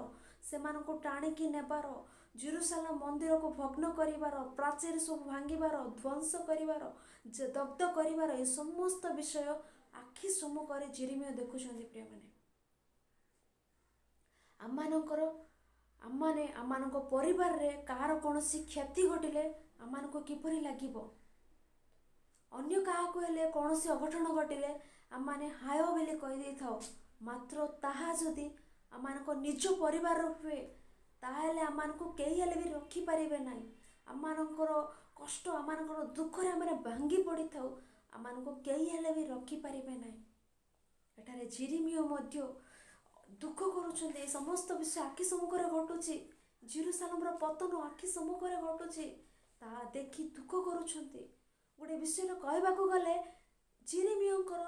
सेमान को टाणी की नेबार जेरूशलेम मंदिर को भग्न करिवार प्राचीर सब भांगिबार ध्वंस करिवार दग्ध करिवार ए समस्त विषय आखि सम्मुख रे जिरिमियो देखुछन्ती। प्रिय माने आमानक परिवार रे कार कोनोसी क्षति घटिले आमानक किपरि लागिबो अन्य काहाकु हेले कोनोसी अघटन घटिले आमाने हाय बेले कहि देई थाओ मात्र ताहा जदि आमानक निज परिवार रुपे ताहेले आमानक केही हेले भी रखि परिबे नाही आमानकर कष्ट आमानकर दुख रे आमाने भांगी पड़ी थाओ आमानक केही हेले भी रखि परिबे नाही। एठारे जिरिमियो मध्य दुख करुछन्ते समस्त विषय आखि सम्मुखरे घटुछि जेरूशलेम रो पतन आखि सम्मुखरे घटुछि ତାହା ଦେଖି ଦୁଃଖ କରୁଛନ୍ତି। ଗୋଟେ ବିଷୟରେ କହିବାକୁ ଗଲେ ଜିରିମିୟଙ୍କର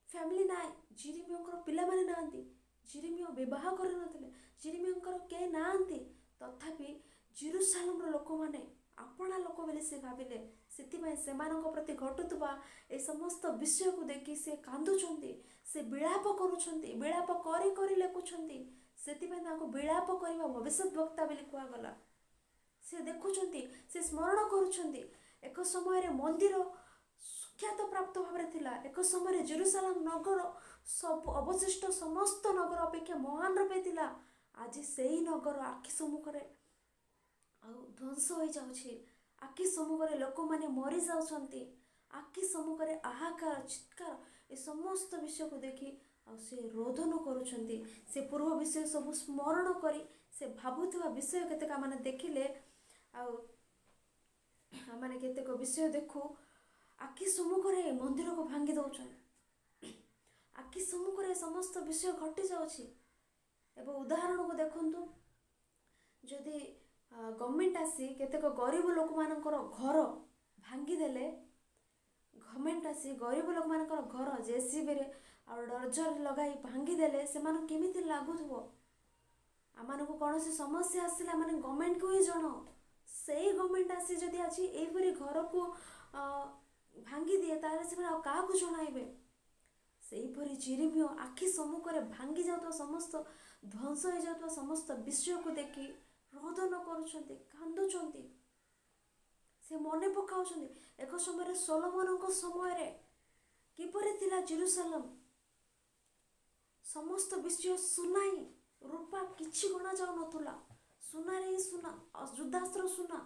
ଫ୍ୟାମିଲି ନାହିଁ, ଜିରିମିୟଙ୍କର ପିଲାମାନେ ନାହାନ୍ତି, ଜିରିମିୟ ବିବାହ କରିନଥିଲେ, ଜିରିମିୟଙ୍କର କେହି ନାହାନ୍ତି। ତଥାପି ଜେରୁସାଲେମର ଲୋକମାନେ ଆପଣା ଲୋକ ବୋଲି ସେ ଭାବିଲେ। ସେଥିପାଇଁ ସେମାନଙ୍କ ପ୍ରତି ଘଟୁଥିବା ଏ ସମସ୍ତ ବିଷୟକୁ ଦେଖି ସେ କାନ୍ଦୁଛନ୍ତି, ସେ ବିଳାପ କରୁଛନ୍ତି, ବିଳାପ କରି କରି ଲେଖୁଛନ୍ତି। ସେଥିପାଇଁ ତାଙ୍କୁ ବିଳାପ କରିବା ଭବିଷ୍ୟତ ବକ୍ତା ବୋଲି କୁହାଗଲା। ସେ ଦେଖୁଛନ୍ତି, ସେ ସ୍ମରଣ କରୁଛନ୍ତି। ଏକ ସମୟରେ ମନ୍ଦିର ସୁଖ୍ୟାତ ପ୍ରାପ୍ତ ଭାବରେ ଥିଲା। ଏକ ସମୟରେ ଜେରୁସାଲେମ ନଗର ସବୁ ଅବଶିଷ୍ଟ ସମସ୍ତ ନଗର ଅପେକ୍ଷା ମହାନ ରୂପେ ଥିଲା। ଆଜି ସେହି ନଗର ଆଖି ସମ୍ମୁଖରେ ଆଉ ଧ୍ୱଂସ ହୋଇଯାଉଛି। ଆଖି ସମ୍ମୁଖରେ ଲୋକମାନେ ମରିଯାଉଛନ୍ତି। ଆଖି ସମ୍ମୁଖରେ ଆହାକାର ଚିତ୍କାର ଏ ସମସ୍ତ ବିଷୟକୁ ଦେଖି ଆଉ ସେ ରୋଦନ କରୁଛନ୍ତି। ସେ ପୂର୍ବ ବିଷୟ ସବୁ ସ୍ମରଣ କରି ସେ ଭାବୁଥିବା ବିଷୟ କେତେକ ମାନେ ଦେଖିଲେ। ଆଉ ଆମେ କେତେକ ବିଷୟ ଦେଖୁ, ଆଖି ସମ୍ମୁଖରେ ମନ୍ଦିରକୁ ଭାଙ୍ଗି ଦେଉଛନ୍ତି, ଆଖି ସମ୍ମୁଖରେ ସମସ୍ତ ବିଷୟ ଘଟି ଯାଉଛି। ଏବେ ଉଦାହରଣକୁ ଦେଖନ୍ତୁ, ଯଦି ଗଭର୍ଣ୍ଣମେଣ୍ଟ ଆସି କେତେକ ଗରିବ ଲୋକମାନଙ୍କର ଘର ଭାଙ୍ଗିଦେଲେ, ଗଭର୍ଣ୍ଣମେଣ୍ଟ ଆସି ଗରିବ ଲୋକମାନଙ୍କର ଘର ଜେସିବିରେ ଆଉ ଡର୍ଜର ଲଗାଇ ଭାଙ୍ଗିଦେଲେ ସେମାନଙ୍କୁ କେମିତି ଲାଗୁଥିବ? ଆମମାନଙ୍କୁ କୌଣସି ସମସ୍ୟା ଆସିଲେ ଆମେ ଗଭର୍ଣ୍ଣମେଣ୍ଟକୁ ହିଁ ଜଣାଉ। ସେଇ ଗଭର୍ଣ୍ଣମେଣ୍ଟ ଆସି ଯଦି ଆଜି ଏଇପରି ଘରକୁ ଭାଙ୍ଗି ଦିଏ ତାହେଲେ ସେମାନେ ଆଉ କାହାକୁ ଜଣାଇବେ? ସେହିପରି ଜିରିମିୟ ଆଖି ସମ୍ମୁଖରେ ଭାଙ୍ଗି ଯାଉଥିବା ସମସ୍ତ ଧ୍ୱଂସ ହୋଇଯାଉଥିବା ସମସ୍ତ ବିଷୟକୁ ଦେଖି ରୋଦନ କରୁଛନ୍ତି, କାନ୍ଦୁଛନ୍ତି। ସେ ମନେ ପକାଉଛନ୍ତି ଏକ ସମୟରେ ସୋଲୋମନଙ୍କ ସମୟରେ କିପରି ଥିଲା ଜେରୁସାଲେମ। ସମସ୍ତ ବିଷୟ ସୁନା ହିଁ, ରୂପା କିଛି ଗଣା ଯାଉନଥିଲା। ସୁନାରେ ହିଁ ସୁନା, ଯୁଦ୍ଧାସ୍ତ୍ର ସୁନା,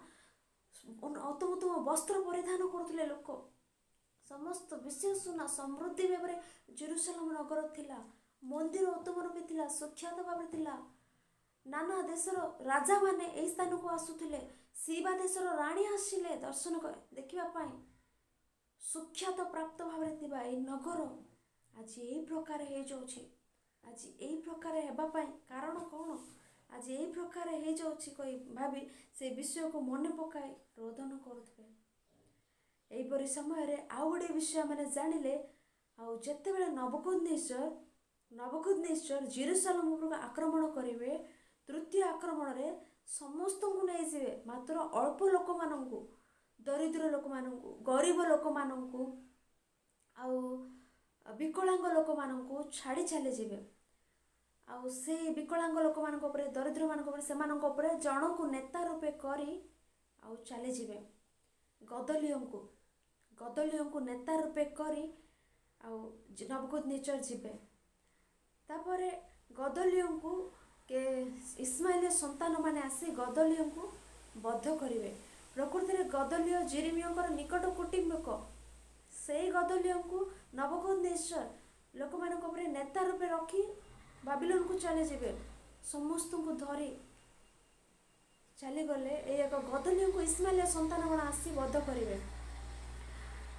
ଉତ୍ତମ ଉତ୍ତମ ବସ୍ତ୍ର ପରିଧାନ କରୁଥିଲେ ଲୋକ। ସମସ୍ତ ବିଷୟ ସୁନା, ସମୃଦ୍ଧି ଭାବରେ ଜେରୁସାଲେମ ନଗର ଥିଲା। ମନ୍ଦିର ଉତ୍ତମ ରୂପେ ଥିଲା, ସୁଖ୍ୟାତ ଭାବରେ ଥିଲା। ନାନା ଦେଶର ରାଜାମାନେ ଏହି ସ୍ଥାନକୁ ଆସୁଥିଲେ। ସିବା ଦେଶର ରାଣୀ ଆସିଲେ ଦର୍ଶନ ଦେଖିବା ପାଇଁ। ସୁଖ୍ୟାତ ପ୍ରାପ୍ତ ଭାବରେ ଥିବା ଏହି ନଗର ଆଜି ଏହି ପ୍ରକାର ହେଇଯାଉଛି। ଆଜି ଏହି ପ୍ରକାର ହେବା ପାଇଁ କାରଣ କ'ଣ? ଆଜି ଏହି ପ୍ରକାର ହେଇଯାଉଛି କହି ଭାବି ସେ ବିଷୟକୁ ମନେ ପକାଇ ରୋଦନ କରୁଥିବେ। ଏହିପରି ସମୟରେ ଆଉ ଗୋଟିଏ ବିଷୟ ମାନେ ଜାଣିଲେ, ଆଉ ଯେତେବେଳେ ନବୁକଦନେସ୍ସର ଜେରୁସାଲେମ ଉପରକୁ ଆକ୍ରମଣ କରିବେ, ତୃତୀୟ ଆକ୍ରମଣରେ ସମସ୍ତଙ୍କୁ ନେଇଯିବେ, ମାତ୍ର ଅଳ୍ପ ଲୋକମାନଙ୍କୁ, ଦରିଦ୍ର ଲୋକମାନଙ୍କୁ, ଗରିବ ଲୋକମାନଙ୍କୁ ଆଉ ବିକଳାଙ୍ଗ ଲୋକମାନଙ୍କୁ ଛାଡ଼ି ଚାଲିଯିବେ। ଆଉ ସେଇ ବିକଳାଙ୍ଗ ଲୋକମାନଙ୍କ ଉପରେ, ଦରିଦ୍ରମାନଙ୍କ ଉପରେ, ସେମାନଙ୍କ ଉପରେ ଜଣକୁ ନେତା ରୂପେ କରି ଆଉ ଚାଲିଯିବେ। ଗଦଲିଓଙ୍କୁ ନେତା ରୂପେ କରି ଆଉ ନବୁକଦନେସ୍ସର ଯିବେ। ତାପରେ ଗଦଲିଓଙ୍କୁ ଇସ୍ମାଏଲର ସନ୍ତାନମାନେ ଆସି ଗଦଲିଓଙ୍କୁ ବଧ କରିବେ। ପ୍ରକୃତିରେ ଗଦଲିଓ ଜିରିମିୟଙ୍କର ନିକଟ କୁଟୁମ୍ବିକ। ସେଇ ଗଦଲିଓଙ୍କୁ ନବୁକଦନେସ୍ସର ଲୋକମାନଙ୍କ ଉପରେ ନେତା ରୂପେ ରଖି ବାବିଲୋନକୁ ଚାଲିଯିବେ। ସମସ୍ତଙ୍କୁ ଧରି ଚାଲିଗଲେ ଏହି ଏକ ଗଦଲିଓଙ୍କୁ ଇସ୍ମାଏଲର ସନ୍ତାନମାନେ ଆସି ବଧ କରିବେ।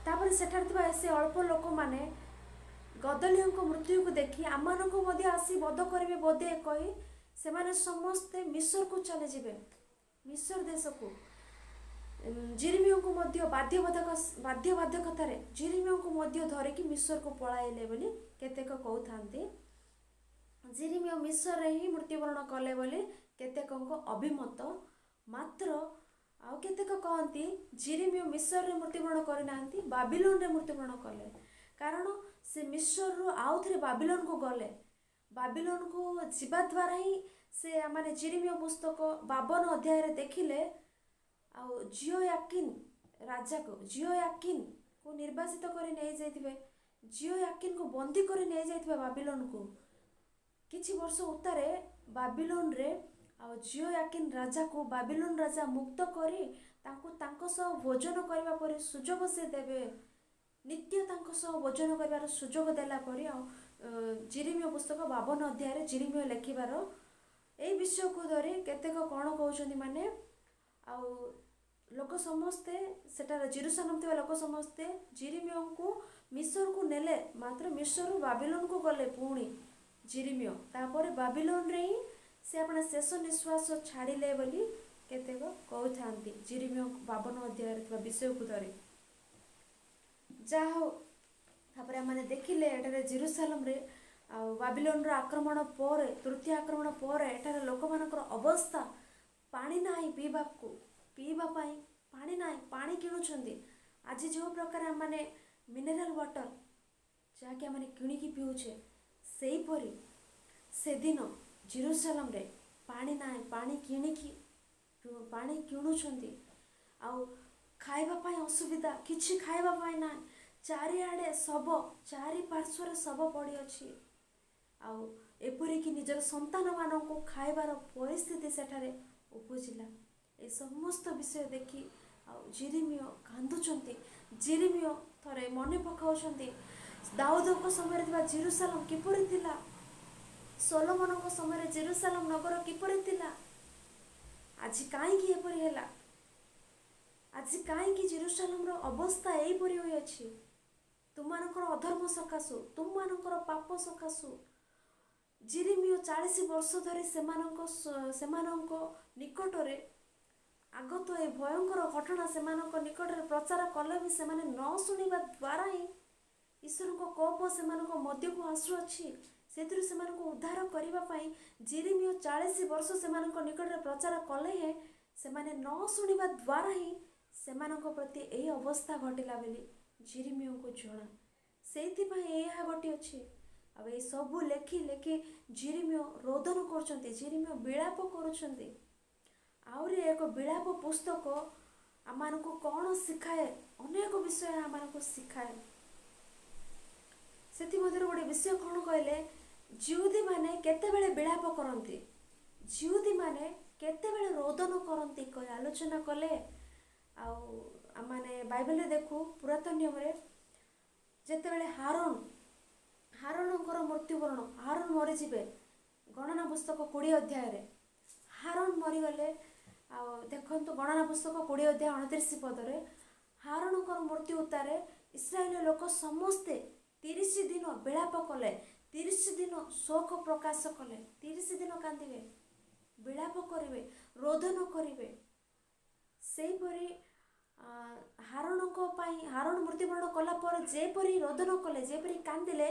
ତାପରେ ସେଠାରେ ଥିବା ସେ ଅଳ୍ପ ଲୋକମାନେ ଗଦଲିଓଙ୍କ ମୃତ୍ୟୁକୁ ଦେଖି ଆମମାନଙ୍କୁ ମଧ୍ୟ ଆସି ବଧ କରିବେ ବୋଧେ କହି ସେମାନେ ସମସ୍ତେ ମିଶରକୁ ଚାଲିଯିବେ, ମିଶର ଦେଶକୁ। ଜିରିମିୟଙ୍କୁ ମଧ୍ୟ ବାଧ୍ୟବାଧକତାରେ ଜିରିମିୟଙ୍କୁ ମଧ୍ୟ ଧରିକି ମିଶରକୁ ପଳାଇଲେ ବୋଲି କେତେକ କହୁଥାନ୍ତି। ଜିରିମିୟ ମିଶରରେ ହିଁ ମୃତ୍ୟୁବରଣ କଲେ ବୋଲି କେତେକଙ୍କ ଅଭିମତ। ମାତ୍ର ଆଉ କେତେକ କହନ୍ତି ଜିରିମିୟ ମିଶରରେ ମୃତ୍ୟୁବରଣ କରିନାହାନ୍ତି, ବାବିଲୋନରେ ମୃତ୍ୟୁବରଣ କଲେ। କାରଣ ସେ ମିଶରରୁ ଆଉ ଥରେ ବାବିଲୋନକୁ ଗଲେ। ବାବିଲୋନକୁ ଯିବା ଦ୍ୱାରା ହିଁ ସେ ମାନେ ଜିରିମିୟ ପୁସ୍ତକ 52 ଅଧ୍ୟାୟରେ ଦେଖିଲେ, ଆଉ ଜିଓୟାକିନକୁ ନିର୍ବାସିତ କରି ନେଇଯାଇଥିବେ, ଜିଓୟାକିନକୁ ବନ୍ଦୀ କରି ନେଇଯାଇଥିବେ ବାବିଲୋନକୁ। କିଛି ବର୍ଷ ଉତ୍ତାରେ ବାବିଲୋନରେ ଆଉ ଜିଓୟାକିନ ରାଜାକୁ ବାବିଲୋନ ରାଜା ମୁକ୍ତ କରି ତାଙ୍କୁ ତାଙ୍କ ସହ ଭୋଜନ କରିବା ପରି ସୁଯୋଗ ସେ ଦେବେ। ନିତ୍ୟ ତାଙ୍କ ସହ ଭୋଜନ କରିବାର ସୁଯୋଗ ଦେଲା ପରି ଆଉ ଜିରିମିୟ ପୁସ୍ତକ 52 ଅଧ୍ୟାୟରେ ଜିରିମିୟ ଲେଖିବାର ଏହି ବିଷୟକୁ ଧରି କେତେକ କ'ଣ କହୁଛନ୍ତି ମାନେ, ଆଉ ଲୋକ ସମସ୍ତେ ସେଠାରେ ଜେରୁସାଲେମ ଥିବା ଲୋକ ସମସ୍ତେ ଜିରିମିୟଙ୍କୁ ମିଶରକୁ ନେଲେ, ମାତ୍ର ମିଶରରୁ ବାବିଲୋନକୁ ଗଲେ ପୁଣି ଜିରିମିୟ। ତାପରେ ବାବିଲୋନରେ ହିଁ ସେ ଆପଣ ଶେଷ ନିଶ୍ୱାସ ଛାଡ଼ିଲେ ବୋଲି କେତେକ କହୁଥାନ୍ତି ଜିରିମିୟ 52 ଅଧ୍ୟାୟରେ ଥିବା ବିଷୟକୁ ଧରି। ଯାହା ହଉ ତାପରେ ଆମେ ଦେଖିଲେ ଏଠାରେ ଜେରୁସାଲେମରେ ଆଉ ବାବିଲୋନର ଆକ୍ରମଣ ପରେ, ତୃତୀୟ ଆକ୍ରମଣ ପରେ ଏଠାରେ ଲୋକମାନଙ୍କର ଅବସ୍ଥା, ପାଣି ନାହିଁ ପିଇବା ପାଇଁ ପାଣି ନାହିଁ, ପାଣି କିଣୁଛନ୍ତି। ଆଜି ଯେଉଁ ପ୍ରକାର ଆମେ ମିନେରାଲ ୱାଟର ଯାହାକି ଆମେ କିଣିକି ପିଉଛେ, ସେହିପରି ସେଦିନ ଜେରୁସାଲେମରେ ପାଣି ନାହିଁ, ପାଣି କିଣୁଛନ୍ତି। ଆଉ ଖାଇବା ପାଇଁ ଅସୁବିଧା, କିଛି ଖାଇବା ପାଇଁ ନାହିଁ, ଚାରିଆଡ଼େ ଶବ, ଚାରିପାର୍ଶ୍ୱରେ ଶବ ପଡ଼ିଅଛି। ଆଉ ଏପରିକି ନିଜର ସନ୍ତାନମାନଙ୍କୁ ଖାଇବାର ପରିସ୍ଥିତି ସେଠାରେ ଉପୁଜିଲା। ଏ ସମସ୍ତ ବିଷୟ ଦେଖି ଆଉ ଜିରିମିୟ କାନ୍ଦୁଛନ୍ତି। ଜିରିମିୟ ଥରେ ମନେ ପକାଉଛନ୍ତି ଦାଉଦଙ୍କ ସମୟରେ ଥିବା ଜେରୁସାଲେମ କିପରି ଥିଲା, ସୋଲୋମନଙ୍କ ସମୟରେ ଜେରୁସାଲେମ ନଗର କିପରି ଥିଲା। ଆଜି କାହିଁକି ଏପରି ହେଲା? ଆଜି କାହିଁକି ଜେରୁସାଲେମର ଅବସ୍ଥା ଏହିପରି ହୋଇଅଛି? ତୁମମାନଙ୍କର ଅଧର୍ମ ସକାଶୁ, ତୁମମାନଙ୍କର ପାପ ସକାଶୁ। ଜିରିମିୟ 40 ବର୍ଷ ଧରି ସେମାନଙ୍କ ନିକଟରେ ଆଗତ ଏ ଭୟଙ୍କର ଘଟଣା ସେମାନଙ୍କ ନିକଟରେ ପ୍ରଚାର କଲେ ବି ସେମାନେ ନ ଶୁଣିବା ଦ୍ୱାରା ହିଁ ଈଶ୍ୱରଙ୍କ କୋପ ସେମାନଙ୍କ ମଧ୍ୟକୁ ଆସୁଅଛି। ସେଥିରୁ ସେମାନଙ୍କୁ ଉଦ୍ଧାର କରିବା ପାଇଁ ଜିରିମିୟ 40 ବର୍ଷ ସେମାନଙ୍କ ନିକଟରେ ପ୍ରଚାର କଲେ ହେଁ ସେମାନେ ନ ଶୁଣିବା ଦ୍ୱାରା ହିଁ ସେମାନଙ୍କ ପ୍ରତି ଏହି ଅବସ୍ଥା ଘଟିଲା ବୋଲି ଜିରିମିୟଙ୍କୁ ଜଣା। ସେଇଥିପାଇଁ ଏହା ଘଟିଅଛି। ଆଉ ଏସବୁ ଲେଖି ଲେଖି ଜିରିମିୟ ରୋଦନ କରୁଛନ୍ତି, ଜିରିମିୟ ବିଳାପ କରୁଛନ୍ତି। ଆହୁରି ଏକ ବିଳାପ ପୁସ୍ତକ ଆମମାନଙ୍କୁ କ'ଣ ଶିଖାଏ? ଅନେକ ବିଷୟ ଆମମାନଙ୍କୁ ଶିଖାଏ। ସେଥିମଧ୍ୟରୁ ଗୋଟେ ବିଷୟ କ'ଣ କହିଲେ, ଜିହୁଦୀମାନେ କେତେବେଳେ ବିଳାପ କରନ୍ତି, ଜିହୁଦୀମାନେ କେତେବେଳେ ରୋଦନ କରନ୍ତି କହି ଆଲୋଚନା କଲେ। ଆଉ ଆମେ ବାଇବେଲରେ ଦେଖୁ, ପୁରାତନ ନିୟମରେ ଯେତେବେଳେ ହାରୋନଙ୍କର ମୃତ୍ୟୁବରଣ, ହାରୋନ ମରିଯିବେ, ଗଣନା ପୁସ୍ତକ 20 ଅଧ୍ୟାୟରେ ହାରୋନ ମରିଗଲେ। ଆଉ ଦେଖନ୍ତୁ ଗଣନା ପୁସ୍ତକ 20 ଅଧ୍ୟାୟ 29 ପଦରେ ହାରୋନଙ୍କର ମୃତ୍ୟୁ ଉତ୍ତାରେ ଇସ୍ରାଏଲ ଲୋକ ସମସ୍ତେ 30 ଦିନ ବିଳାପ କଲେ, 30 ଦିନ ଶୋକ ପ୍ରକାଶ କଲେ, 30 ଦିନ କାନ୍ଦିବେ, ବିଳାପ କରିବେ, ରୋଦନ କରିବେ। ସେହିପରି ହାରୋନଙ୍କ ପାଇଁ, ହାରୋନ ମୃତ୍ୟୁବରଣ କଲା ପରେ ଯେପରି ରୋଦନ କଲେ, ଯେପରି କାନ୍ଦିଲେ,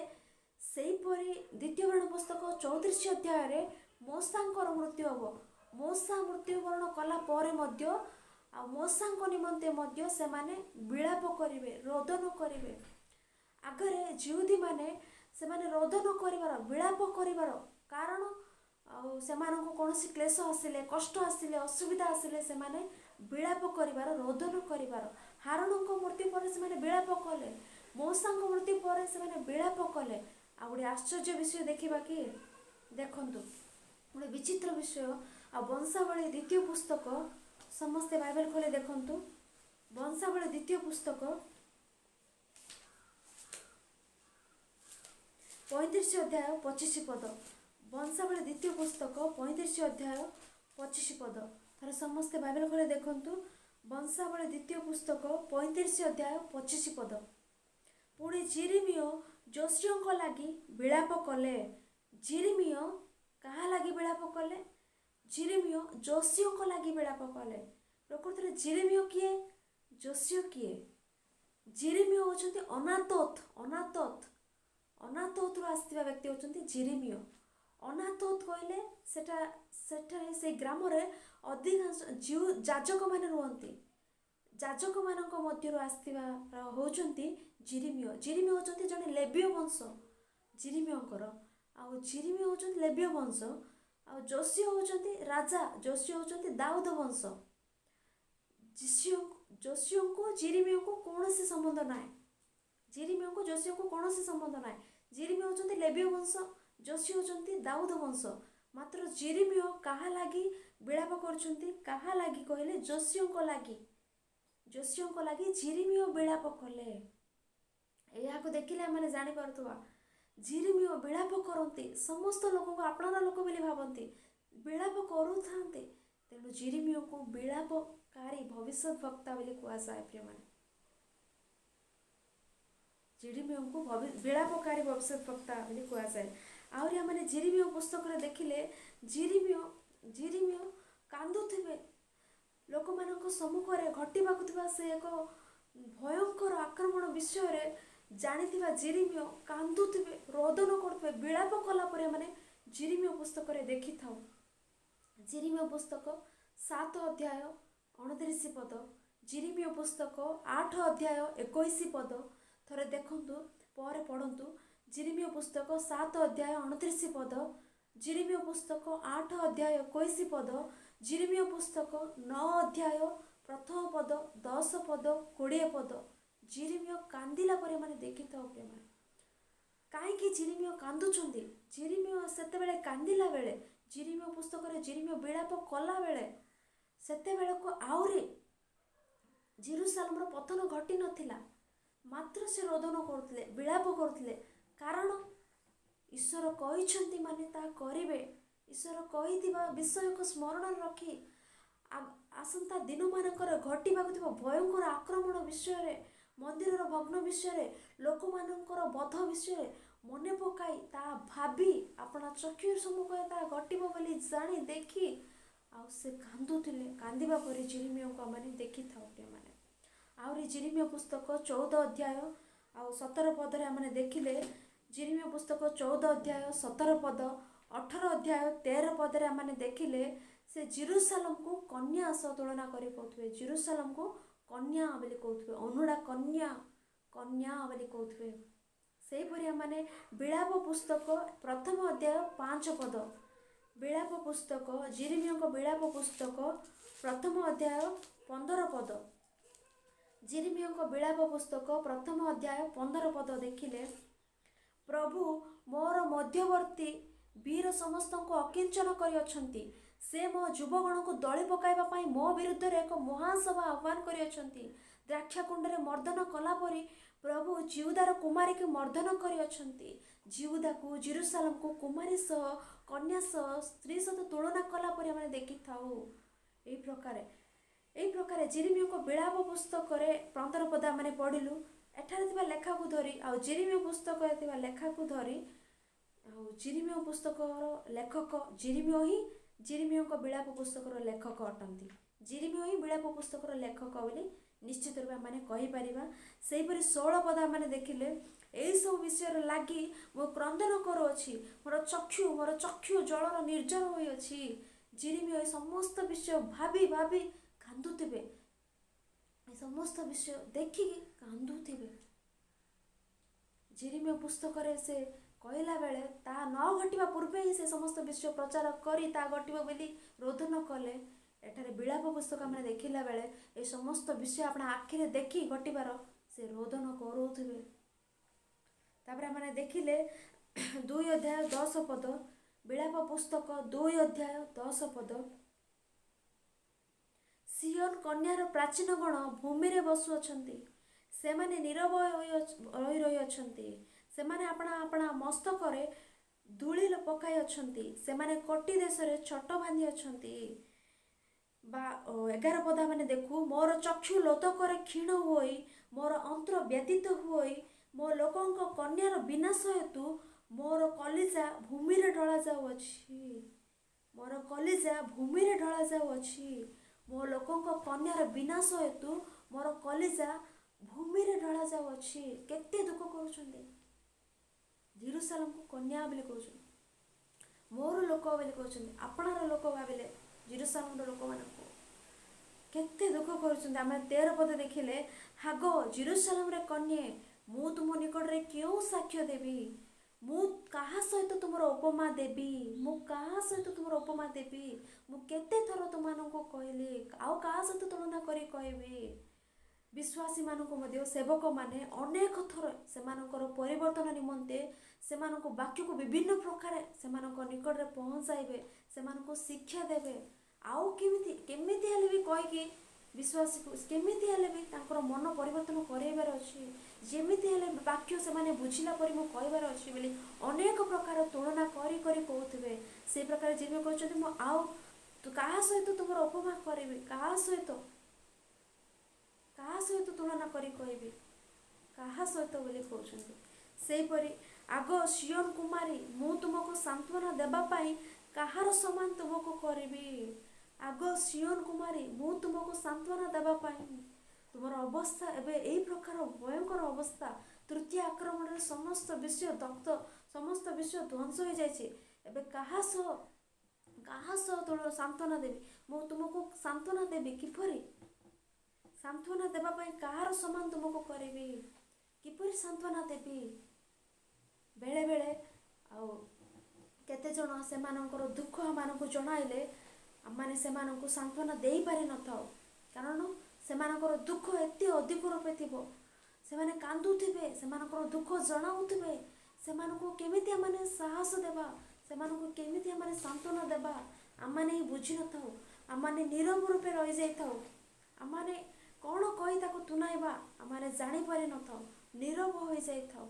ସେହିପରି ଦ୍ୱିତୀୟ ବାଣ ପୁସ୍ତକ 34 ଅଧ୍ୟାୟରେ ମୋସାଙ୍କର ମୃତ୍ୟୁ ହେବ। ମୋସା ମୃତ୍ୟୁବରଣ କଲା ପରେ ମଧ୍ୟ ଆଉ ମୋସାଙ୍କ ନିମନ୍ତେ ମଧ୍ୟ ସେମାନେ ବିଳାପ କରିବେ, ରୋଦନ କରିବେ। ଆଗରେ ଜିହୁଦୀମାନେ ସେମାନେ ରୋଦନ କରିବାର, ବିଳାପ କରିବାର କାରଣ, ଆଉ ସେମାନଙ୍କୁ କୌଣସି କ୍ଲେଶ ଆସିଲେ, କଷ୍ଟ ଆସିଲେ, ଅସୁବିଧା ଆସିଲେ ସେମାନେ ବିଳାପ କରିବାର, ରୋଦନ କରିବାର। ହାରୋନଙ୍କ ମୃତ୍ୟୁ ପରେ ସେମାନେ ବିଳାପ କଲେ, ମୋସାଙ୍କ ମୃତ୍ୟୁ ପରେ ସେମାନେ ବିଳାପ କଲେ। ଆଉ ଗୋଟେ ଆଶ୍ଚର୍ଯ୍ୟ ବିଷୟ ଦେଖିବା କି, ଦେଖନ୍ତୁ ଗୋଟେ ବିଚିତ୍ର ବିଷୟ। ଆଉ ବଂଶାବଳୀ ଦ୍ୱିତୀୟ ପୁସ୍ତକ, ସମସ୍ତେ ବାଇବେଲ ଖୋଲି ଦେଖନ୍ତୁ, ବଂଶାବଳୀ ଦ୍ୱିତୀୟ ପୁସ୍ତକ 35 ଅଧ୍ୟାୟ 25 ପଦ। ବଂଶାବଳୀ ଦ୍ୱିତୀୟ ପୁସ୍ତକ 35 ଅଧ୍ୟାୟ 25 ପଦ। ଥରେ ସମସ୍ତେ ବାଇବେଲ ଖୋଲି ଦେଖନ୍ତୁ, ବଂଶାବଳୀ ଦ୍ୱିତୀୟ ପୁସ୍ତକ 35 ଅଧ୍ୟାୟ 25 ପଦ। ପୁଣି ଜିରିମିୟ ଯୋଶିୟଙ୍କ ଲାଗି ବିଳାପ କଲେ। ଜିରିମିୟ କାହା ଲାଗି ବିଳାପ କଲେ? ଜିରିମିୟ ଯୋଶିୟଙ୍କ ଲାଗି ବିଳାପ କଲେ। ପ୍ରକୃତରେ ଜିରିମିୟ କିଏ? ଯୋଶିୟ କିଏ? ଜିରିମିୟ ହେଉଛନ୍ତି ଅନାତୋତରୁ ଆସିଥିବା ବ୍ୟକ୍ତି ହେଉଛନ୍ତି ଜିରିମିୟ। ଅନାତୋତ କହିଲେ ସେଠାରେ ସେଇ ଗ୍ରାମରେ ଅଧିକାଂଶ ଯାଜକମାନେ ରୁହନ୍ତି। ଯାଜକମାନଙ୍କ ମଧ୍ୟରୁ ଆସିଥିବା ହେଉଛନ୍ତି ଜିରିମିୟ। ଜିରିମିୟ ହେଉଛନ୍ତି ଜଣେ ଲେବୀୟ ବଂଶ ଜିରିମିୟଙ୍କର। ଆଉ ଜିରିମିୟ ହେଉଛନ୍ତି ଲେବୀୟ ବଂଶ। ଆଉ ଯୋଶିୟ ହେଉଛନ୍ତି ରାଜା, ଯୋଶିୟ ହେଉଛନ୍ତି ଦାଉଦ ବଂଶ। ଯୋଶିୟଙ୍କୁ ଜିରିମିୟଙ୍କୁ କୌଣସି ସମ୍ବନ୍ଧ ନାହିଁ। ଜିରିମିୟଙ୍କୁ ଯୋଶିୟଙ୍କୁ କୌଣସି ସମ୍ବନ୍ଧ ନାହିଁ। ଜିରିମିୟ ହେଉଛନ୍ତି ଲେବୀୟ ବଂଶ, ଯୋଶିୟ ହେଉଛନ୍ତି ଦାଉଦ ବଂଶ। ମାତ୍ର ଜିରିମିୟ କାହା ଲାଗି ବିଳାପ କରୁଛନ୍ତି? କାହା ଲାଗି କହିଲେ? ଯୋଶିୟଙ୍କ ଲାଗି। ଯୋଶିୟଙ୍କ ଲାଗି ଜିରିମିୟ ବିଳାପ କଲେ। ଏହାକୁ ଦେଖିଲେ ଆମେ ଜାଣିପାରୁଥିବା ଜିରିମିୟ ବିଳାପ କରନ୍ତି। ସମସ୍ତ ଲୋକଙ୍କୁ ଆପଣାର ଲୋକ ବୋଲି ଭାବନ୍ତି, ବିଳାପ କରୁଥାନ୍ତି। ତେଣୁ ଜିରିମିୟଙ୍କୁ ବିଳାପକାରୀ ଭବିଷ୍ୟତ ବକ୍ତା ବୋଲି କୁହାଯାଏ। ପ୍ରିୟମାନେ, ଜିରିମିୟଙ୍କୁ ବିଳାପକାରୀ ଭବିଷ୍ୟତ ବକ୍ତା ବୋଲି କୁହାଯାଏ। ଆହୁରି ଆମେ ଜିରିମିୟ ପୁସ୍ତକରେ ଦେଖିଲେ ଜିରିମିୟ କାନ୍ଦୁଥିବେ, ଲୋକମାନଙ୍କ ସମ୍ମୁଖରେ ଘଟିବାକୁ ଥିବା ସେ ଏକ ଭୟଙ୍କର ଆକ୍ରମଣ ବିଷୟରେ ଜାଣିଥିବା ଜିରିମିୟ କାନ୍ଦୁଥିବେ, ରୋଦନ କରୁଥିବେ, ବିଳାପ କଲା ପରେ ମାନେ ଜିରିମିୟ ପୁସ୍ତକରେ ଦେଖିଥାଉ। ଜିରିମିୟ ପୁସ୍ତକ 7 ଅଧ୍ୟାୟ 29 ପଦ, ଜିରିମିୟ ପୁସ୍ତକ 8 ଅଧ୍ୟାୟ 21 ପଦ। ଥରେ ଦେଖନ୍ତୁ, ପରେ ପଢ଼ନ୍ତୁ। ଜିରିମିୟ ପୁସ୍ତକ 7 ଅଧ୍ୟାୟ 29 ପଦ, ଜିରିମିୟ ପୁସ୍ତକ 8 ଅଧ୍ୟାୟ 21 ପଦ, ଜିରିମିୟ ପୁସ୍ତକ 9 ଅଧ୍ୟାୟ 1 ପଦ, 10 ପଦ, 20 ପଦ। ଜିରିମିୟ କାନ୍ଦିଲା ପରେ ମାନେ ଦେଖିଥାଉ ପ୍ରେମାନେ। କାହିଁକି ଜିରିମିୟ କାନ୍ଦୁଛନ୍ତି? ଜିରିମିୟ ସେତେବେଳେ କାନ୍ଦିଲା ବେଳେ, ଜିରିମିୟ ପୁସ୍ତକରେ ଜିରିମିୟ ବିଳାପ କଲା ବେଳେ, ସେତେବେଳକୁ ଆହୁରି ଜେରୁସାଲେମର ପତନ ଘଟି ନଥିଲା। ମାତ୍ର ସେ ରୋଦନ କରୁଥିଲେ, ବିଳାପ କରୁଥିଲେ। କାରଣ ଈଶ୍ୱର କହିଛନ୍ତି ମାନେ ତାହା କରିବେ। ଈଶ୍ୱର କହିଥିବା ବିଷୟକୁ ସ୍ମରଣରେ ରଖି ଆସନ୍ତା ଦିନମାନଙ୍କରେ ଘଟିବାକୁ ଥିବା ଭୟଙ୍କର ଆକ୍ରମଣ ବିଷୟରେ, ମନ୍ଦିରର ଭଗ୍ନ ବିଷୟରେ, ଲୋକମାନଙ୍କର ବଧ ବିଷୟରେ ମନେ ପକାଇ ତାହା ଭାବି ଆପଣ ଚକ୍ଷୁ ସମ୍ମୁଖରେ ତାହା ଘଟିବ ବୋଲି ଜାଣି ଦେଖି ଆଉ ସେ କାନ୍ଦୁଥିଲେ। କାନ୍ଦିବା ପରେ ଜିରିମିୟଙ୍କୁ ଆମେ ଦେଖିଥାଉ ପ୍ରିୟମାନେ। ଆହୁରି ଜିରିମିୟ ପୁସ୍ତକ 14 ଅଧ୍ୟାୟ ଆଉ 17 ପଦରେ ଆମେ ଦେଖିଲେ, ଜିରିମିୟ ପୁସ୍ତକ 14 ଅଧ୍ୟାୟ 17 ପଦ, 18 ଅଧ୍ୟାୟ 13 ପଦରେ ଆମେ ଦେଖିଲେ ସେ ଜେରୁସାଲେମକୁ କନ୍ୟା ସହ ତୁଳନା କରି କହୁଥିବେ। ଜେରୁସାଲେମକୁ କନ୍ୟା ବୋଲି କହୁଥିବେ, ଅନୁଡ଼ା କନ୍ୟା, କନ୍ୟା ବୋଲି କହୁଥିବେ। ସେହିପରି ଆମେ ବିଳାପ ପୁସ୍ତକ 1 ଅଧ୍ୟାୟ 5 ପଦ, ବିଳାପ ପୁସ୍ତକ, ଜିରିମିୟଙ୍କ ବିଳାପ ପୁସ୍ତକ 1 ଅଧ୍ୟାୟ 15 ପଦ, ଜିରିମିୟଙ୍କ ବିଳାପ ପୁସ୍ତକ 1 ଅଧ୍ୟାୟ 15 ପଦ ଦେଖିଲେ, ପ୍ରଭୁ ମୋର ମଧ୍ୟବର୍ତ୍ତୀ ବୀର ସମସ୍ତଙ୍କୁ ଅକିଞ୍ଚନ କରିଅଛନ୍ତି। ସେ ମୋ ଯୁବଗଣକୁ ଦଳି ପକାଇବା ପାଇଁ ମୋ ବିରୁଦ୍ଧରେ ଏକ ମହାସଭା ଆହ୍ୱାନ କରିଅଛନ୍ତି। ଦ୍ରାକ୍ଷାକୁଣ୍ଡରେ ମର୍ଦ୍ଦନ କଲା ପରି ପ୍ରଭୁ ଜିହୁଦାର କୁମାରୀକୁ ମର୍ଦ୍ଦନ କରିଅଛନ୍ତି। ଜିହୁଦାକୁ, ଜେରୁସାଲେମକୁ କୁମାରୀ ସହ, କନ୍ୟା ସହ, ସ୍ତ୍ରୀ ସହିତ ତୁଳନା କଲା ପରି ଆମେ ଦେଖିଥାଉ। ଏହି ପ୍ରକାରେ ଜିରିମିୟଙ୍କ ବିଳାପ ପୁସ୍ତକରେ 15 ପଦ ଆମେ ପଢ଼ିଲୁ। ଏଠାରେ ଥିବା ଲେଖାକୁ ଧରି ଆଉ ଜିରିମିୟ ପୁସ୍ତକରେ ଥିବା ଲେଖାକୁ ଧରି, ଆଉ ଜିରିମିୟ ପୁସ୍ତକର ଲେଖକ ଜିରିମିୟ ହିଁ ଜିରିମିୟଙ୍କ ବିଳାପ ପୁସ୍ତକର ଲେଖକ ଅଟନ୍ତି। ଜିରିମିୟ ହିଁ ବିଳାପ ପୁସ୍ତକର ଲେଖକ ବୋଲି ନିଶ୍ଚିତ ରୂପେ ଆମେ କହିପାରିବା। ସେହିପରି 16 ପଦ ଆମେ ଦେଖିଲେ, ଏହିସବୁ ବିଷୟରେ ଲାଗି ମୁଁ କ୍ରନ୍ଦନ କରୁଅଛି, ମୋର ଚକ୍ଷୁ ଜଳର ନିର୍ଜର ହୋଇଅଛି। ଜିରିମିୟ ଏ ସମସ୍ତ ବିଷୟ ଭାବି ଭାବି କାନ୍ଦୁଥିବେ, ଏ ସମସ୍ତ ବିଷୟ ଦେଖିକି କାନ୍ଦୁଥିବେ। ଜିରିମିୟ ପୁସ୍ତକରେ ସେ କହିଲା ବେଳେ ତାହା ନ ଘଟିବା ପୂର୍ବେ ହିଁ ସେ ସମସ୍ତ ବିଷୟ ପ୍ରଚାର କରି ତାହା ଘଟିବ ବୋଲି ରୋଦନ କଲେ। ଏଠାରେ ବିଳାପ ପୁସ୍ତକ ଆମେ ଦେଖିଲା ବେଳେ ଏ ସମସ୍ତ ବିଷୟ ଆପଣ ଆଖିରେ ଦେଖି ଘଟିବାର ସେ ରୋଦନ କରୁଥିବେ। ତାପରେ ଆମେ ଦେଖିଲେ 2 ଅଧ୍ୟାୟ 10 ପଦ, ବିଳାପ ପୁସ୍ତକ 2 ଅଧ୍ୟାୟ 10 ପଦ, ସିଓନ କନ୍ୟାର ପ୍ରାଚୀନ ଗଣ ଭୂମିରେ ବସୁଅଛନ୍ତି, ସେମାନେ ନୀରବ ହୋଇ ରହିଅଛନ୍ତି। ସେମାନେ ଆପଣା ମସ୍ତକରେ ଧୂଳି ପକାଇ ଅଛନ୍ତି, ସେମାନେ କୋଟି ଦେଶରେ ଛୋଟ ବାନ୍ଧି ଅଛନ୍ତି। 11 ପଦ ଆମେ ଦେଖୁ, ମୋର ଚକ୍ଷୁ ଲୋତକରେ କ୍ଷୀଣ ହୋଇ, ମୋର ଅନ୍ତର ବ୍ୟତୀତ ହୋଇ, ମୋ ଲୋକଙ୍କ କନ୍ୟାର ବିନାଶ ହେତୁ ମୋର କଲିଜା ଭୂମିରେ ଢଳା ଯାଉଅଛି। ମୋର କଲିଜା ଭୂମିରେ ଢଳା ଯାଉଅଛି। ମୋ ଲୋକଙ୍କ କନ୍ୟାର ବିନାଶ ହେତୁ ମୋର କଲିଜା ଭୂମିରେ ଢଳା ଯାଉଅଛି। କେତେ ଦୁଃଖ କରୁଛନ୍ତି। ଜେରୁସାଲେମକୁ କନ୍ୟା ବୋଲି କହୁଛନ୍ତି, ମୋର ଲୋକ ବୋଲି କହୁଛନ୍ତି, ଆପଣାର ଲୋକ ଭାବିଲେ ଜେରୁସାଲେମର ଲୋକମାନଙ୍କୁ କେତେ ଦୁଃଖ କରୁଛନ୍ତି। ଆମେ 13 ପଦ ଦେଖିଲେ, ହାଗ ଜେରୁସାଲେମରେ କନ୍ୟା, ମୁଁ ତୁମ ନିକଟରେ କେଉଁ ସାକ୍ଷ୍ୟ ଦେବି? ମୁଁ କାହା ସହିତ ତୁମର ଉପମା ଦେବି? ମୁଁ କାହା ସହିତ ତୁମର ଉପମା ଦେବି? ମୁଁ କେତେ ଥର ତୁମମାନଙ୍କୁ କହିଲି, ଆଉ କାହା ସହିତ ତୁଳନା କରି କହିବି? ବିଶ୍ୱାସୀମାନଙ୍କୁ ମଧ୍ୟ ସେବକମାନେ ଅନେକ ଥର ସେମାନଙ୍କର ପରିବର୍ତ୍ତନ ନିମନ୍ତେ ସେମାନଙ୍କୁ ବାକ୍ୟକୁ ବିଭିନ୍ନ ପ୍ରକାର ସେମାନଙ୍କ ନିକଟରେ ପହଞ୍ଚାଇବେ, ସେମାନଙ୍କୁ ଶିକ୍ଷା ଦେବେ। ଆଉ କେମିତି ହେଲେ ବି କହିକି ବିଶ୍ୱାସୀକୁ କେମିତି ହେଲେ ବି ତାଙ୍କର ମନ ପରିବର୍ତ୍ତନ କରାଇବାର ଅଛି, ଯେମିତି ହେଲେ ବାକ୍ୟ ସେମାନେ ବୁଝିଲା ପରି ମୁଁ କହିବାର ଅଛି ବୋଲି ଅନେକ ପ୍ରକାର ତୁଳନା କରି କରି କହୁଥିବେ। ସେଇ ପ୍ରକାର ଜିରିମିୟ କହୁଛନ୍ତି, ମୁଁ ଆଉ କାହା ସହିତ ତୁମର ଉପମା କରିବି? କାହା ସହିତ ତୁଳନା କରି କହିବି? କାହା ସହିତ ବୋଲି କହୁଛନ୍ତି। ସେହିପରି ଆଗ ସିଓନ କୁମାରୀ, ମୁଁ ତୁମକୁ ସାନ୍ତ୍ୱନା ଦେବା ପାଇଁ କାହାର ସମାନ ତୁମକୁ କରିବି? ଆଗ ସିଓନ କୁମାରୀ, ମୁଁ ତୁମକୁ ସାନ୍ତ୍ୱନା ଦେବା ପାଇଁ ତୁମର ଅବସ୍ଥା ଏବେ ଏହି ପ୍ରକାର ଭୟଙ୍କର ଅବସ୍ଥା। ତୃତୀୟ ଆକ୍ରମଣରେ ସମସ୍ତ ବିଷୟ ସମସ୍ତ ବିଷୟ ଧ୍ୱଂସ ହୋଇଯାଇଛି। ଏବେ କାହା ସହ ତୁମର ସାନ୍ତ୍ୱନା ଦେବି? ମୁଁ ତୁମକୁ ସାନ୍ତ୍ୱନା ଦେବି କିପରି? ସାନ୍ତ୍ୱନା ଦେବା ପାଇଁ କାହାର ସମାନ ତୁମକୁ କରିବି? କିପରି ସାନ୍ତ୍ୱନା ଦେବି? ବେଳେବେଳେ ଆଉ କେତେଜଣ ସେମାନଙ୍କର ଦୁଃଖ ଆମମାନଙ୍କୁ ଜଣାଇଲେ ଆମମାନେ ସେମାନଙ୍କୁ ସାନ୍ତ୍ୱନା ଦେଇପାରିନଥାଉ, କାରଣ ସେମାନଙ୍କର ଦୁଃଖ ଏତେ ଅଧିକ ରୂପେ ଥିବ। ସେମାନେ କାନ୍ଦୁଥିବେ, ସେମାନଙ୍କର ଦୁଃଖ ଜଣାଉଥିବେ। ସେମାନଙ୍କୁ କେମିତି ଆମମାନେ ସାହସ ଦେବା, ସେମାନଙ୍କୁ କେମିତି ଆମମାନେ ସାନ୍ତ୍ୱନା ଦେବା, ଆମମାନେ ହିଁ ବୁଝିନଥାଉ। ଆମମାନେ ନୀରବ ରୂପେ ରହିଯାଇଥାଉ। ଆମମାନେ କ'ଣ କହି ତାକୁ ତୁନାଇବା ଆମମାନେ ଜାଣିପାରିନଥାଉ, ନୀରବ ହୋଇଯାଇଥାଉ।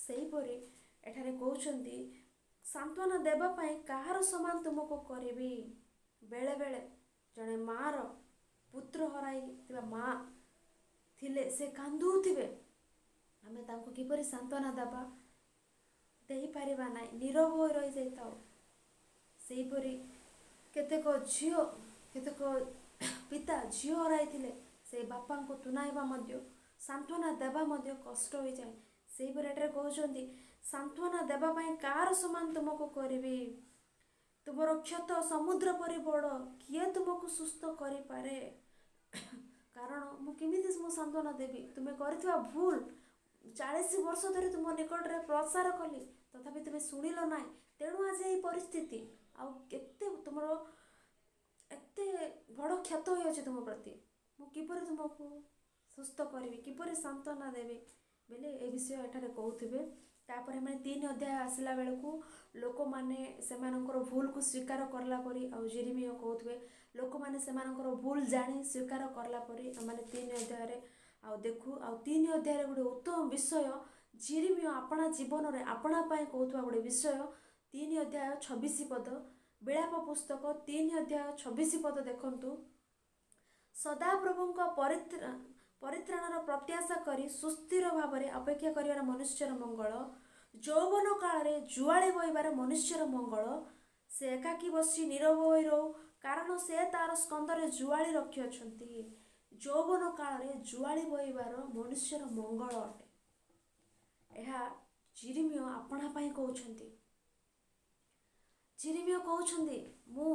ସେହିପରି ଏଠାରେ କହୁଛନ୍ତି ସାନ୍ତ୍ୱନା ଦେବା ପାଇଁ କାହାର ସମାନ ତୁମକୁ କରିବି? ବେଳେବେଳେ ଜଣେ ମାଆର ପୁତ୍ର ହରାଇଥିବା ମା ଥିଲେ, ସେ କାନ୍ଦୁଥିବେ, ଆମେ ତାଙ୍କୁ କିପରି ସାନ୍ତ୍ୱନା ଦେବା? ଦେଇପାରିବା ନାହିଁ, ନୀରବ ହୋଇ ରହିଯାଇଥାଉ। ସେହିପରି କେତେକ ପିତା ଝିଅ ହରାଇଥିଲେ, ସେ ବାପାଙ୍କୁ ତୁନାଇବା ମଧ୍ୟ, ସାନ୍ତ୍ୱନା ଦେବା ମଧ୍ୟ କଷ୍ଟ ହୋଇଯାଏ। ସେହିପରି ଏଠାରେ କହୁଛନ୍ତି ସାନ୍ତ୍ୱନା ଦେବା ପାଇଁ କାହାର ସମାନ ତୁମକୁ କରିବି? ତୁମର କ୍ଷତ ସମୁଦ୍ର ପରି ବଡ଼, କିଏ ତୁମକୁ ସୁସ୍ଥ କରିପାରେ? କାରଣ ମୁଁ କେମିତି ତୁମକୁ ସାନ୍ତ୍ୱନା ଦେବି? ତୁମେ କରିଥିବା ଭୁଲ 40 ବର୍ଷ ଧରି ତୁମ ନିକଟରେ ପ୍ରଚାର କଲି, ତଥାପି ତୁମେ ଶୁଣିଲ ନାହିଁ। ତେଣୁ ଆଜି ଏହି ପରିସ୍ଥିତି। ଆଉ ତୁମର ଏତେ ବଡ଼ କ୍ଷତ ହୋଇଅଛି ତୁମ ପ୍ରତି। ମୁଁ କିପରି ତୁମକୁ ସୁସ୍ଥ କରିବି, କିପରି ସାନ୍ତ୍ୱନା ଦେବି ବୋଲି ଏ ବିଷୟ ଏଠାରେ କହୁଥିବେ। ତାପରେ ଆମେ 3 ଅଧ୍ୟାୟ ଆସିଲା ବେଳକୁ ଲୋକମାନେ ସେମାନଙ୍କର ଭୁଲକୁ ସ୍ୱୀକାର କଲା ପରି, ଆଉ ଜେରେମିୟା କହୁଥିବେ ଲୋକମାନେ ସେମାନଙ୍କର ଭୁଲ ଜାଣି ସ୍ୱୀକାର କଲା ପରି ଆମମାନେ 3 ଅଧ୍ୟାୟରେ ଦେଖୁ। ଆଉ 3 ଅଧ୍ୟାୟରେ ଗୋଟେ ଉତ୍ତମ ବିଷୟ ଜେରେମିୟା ଆପଣା ଜୀବନରେ ଆପଣା ପାଇଁ କହୁଥିବା ଗୋଟେ ବିଷୟ। 3 ଅଧ୍ୟାୟ 26 ପଦ, ବିଳାପ ପୁସ୍ତକ 3 ଅଧ୍ୟାୟ 26 ପଦ ଦେଖନ୍ତୁ। ସଦାପ୍ରଭୁଙ୍କ ପରିତ୍ରାଣର ପ୍ରତ୍ୟାଶା କରି ସୁସ୍ଥିର ଭାବରେ ଅପେକ୍ଷା କରିବାର ମନୁଷ୍ୟର ମଙ୍ଗଳ। ଯୌବନ କାଳରେ ଜୁଆଳି ବହିବାର ମନୁଷ୍ୟର ମଙ୍ଗଳ। ସେ ଏକାକୀ ବସି ନୀରବ ହୋଇ ରହୁ, କାରଣ ସେ ତାର ସ୍କନ୍ଧରେ ଜୁଆଳି ରଖିଅଛନ୍ତି। ଯୌବନ କାଳରେ ଜୁଆଳି ବହିବାର ମନୁଷ୍ୟର ମଙ୍ଗଳ ଅଟେ। ଏହା ଜେରେମିୟା ଆପଣା ପାଇଁ କହୁଛନ୍ତି। ଜେରେମିୟା କହୁଛନ୍ତି ମୁଁ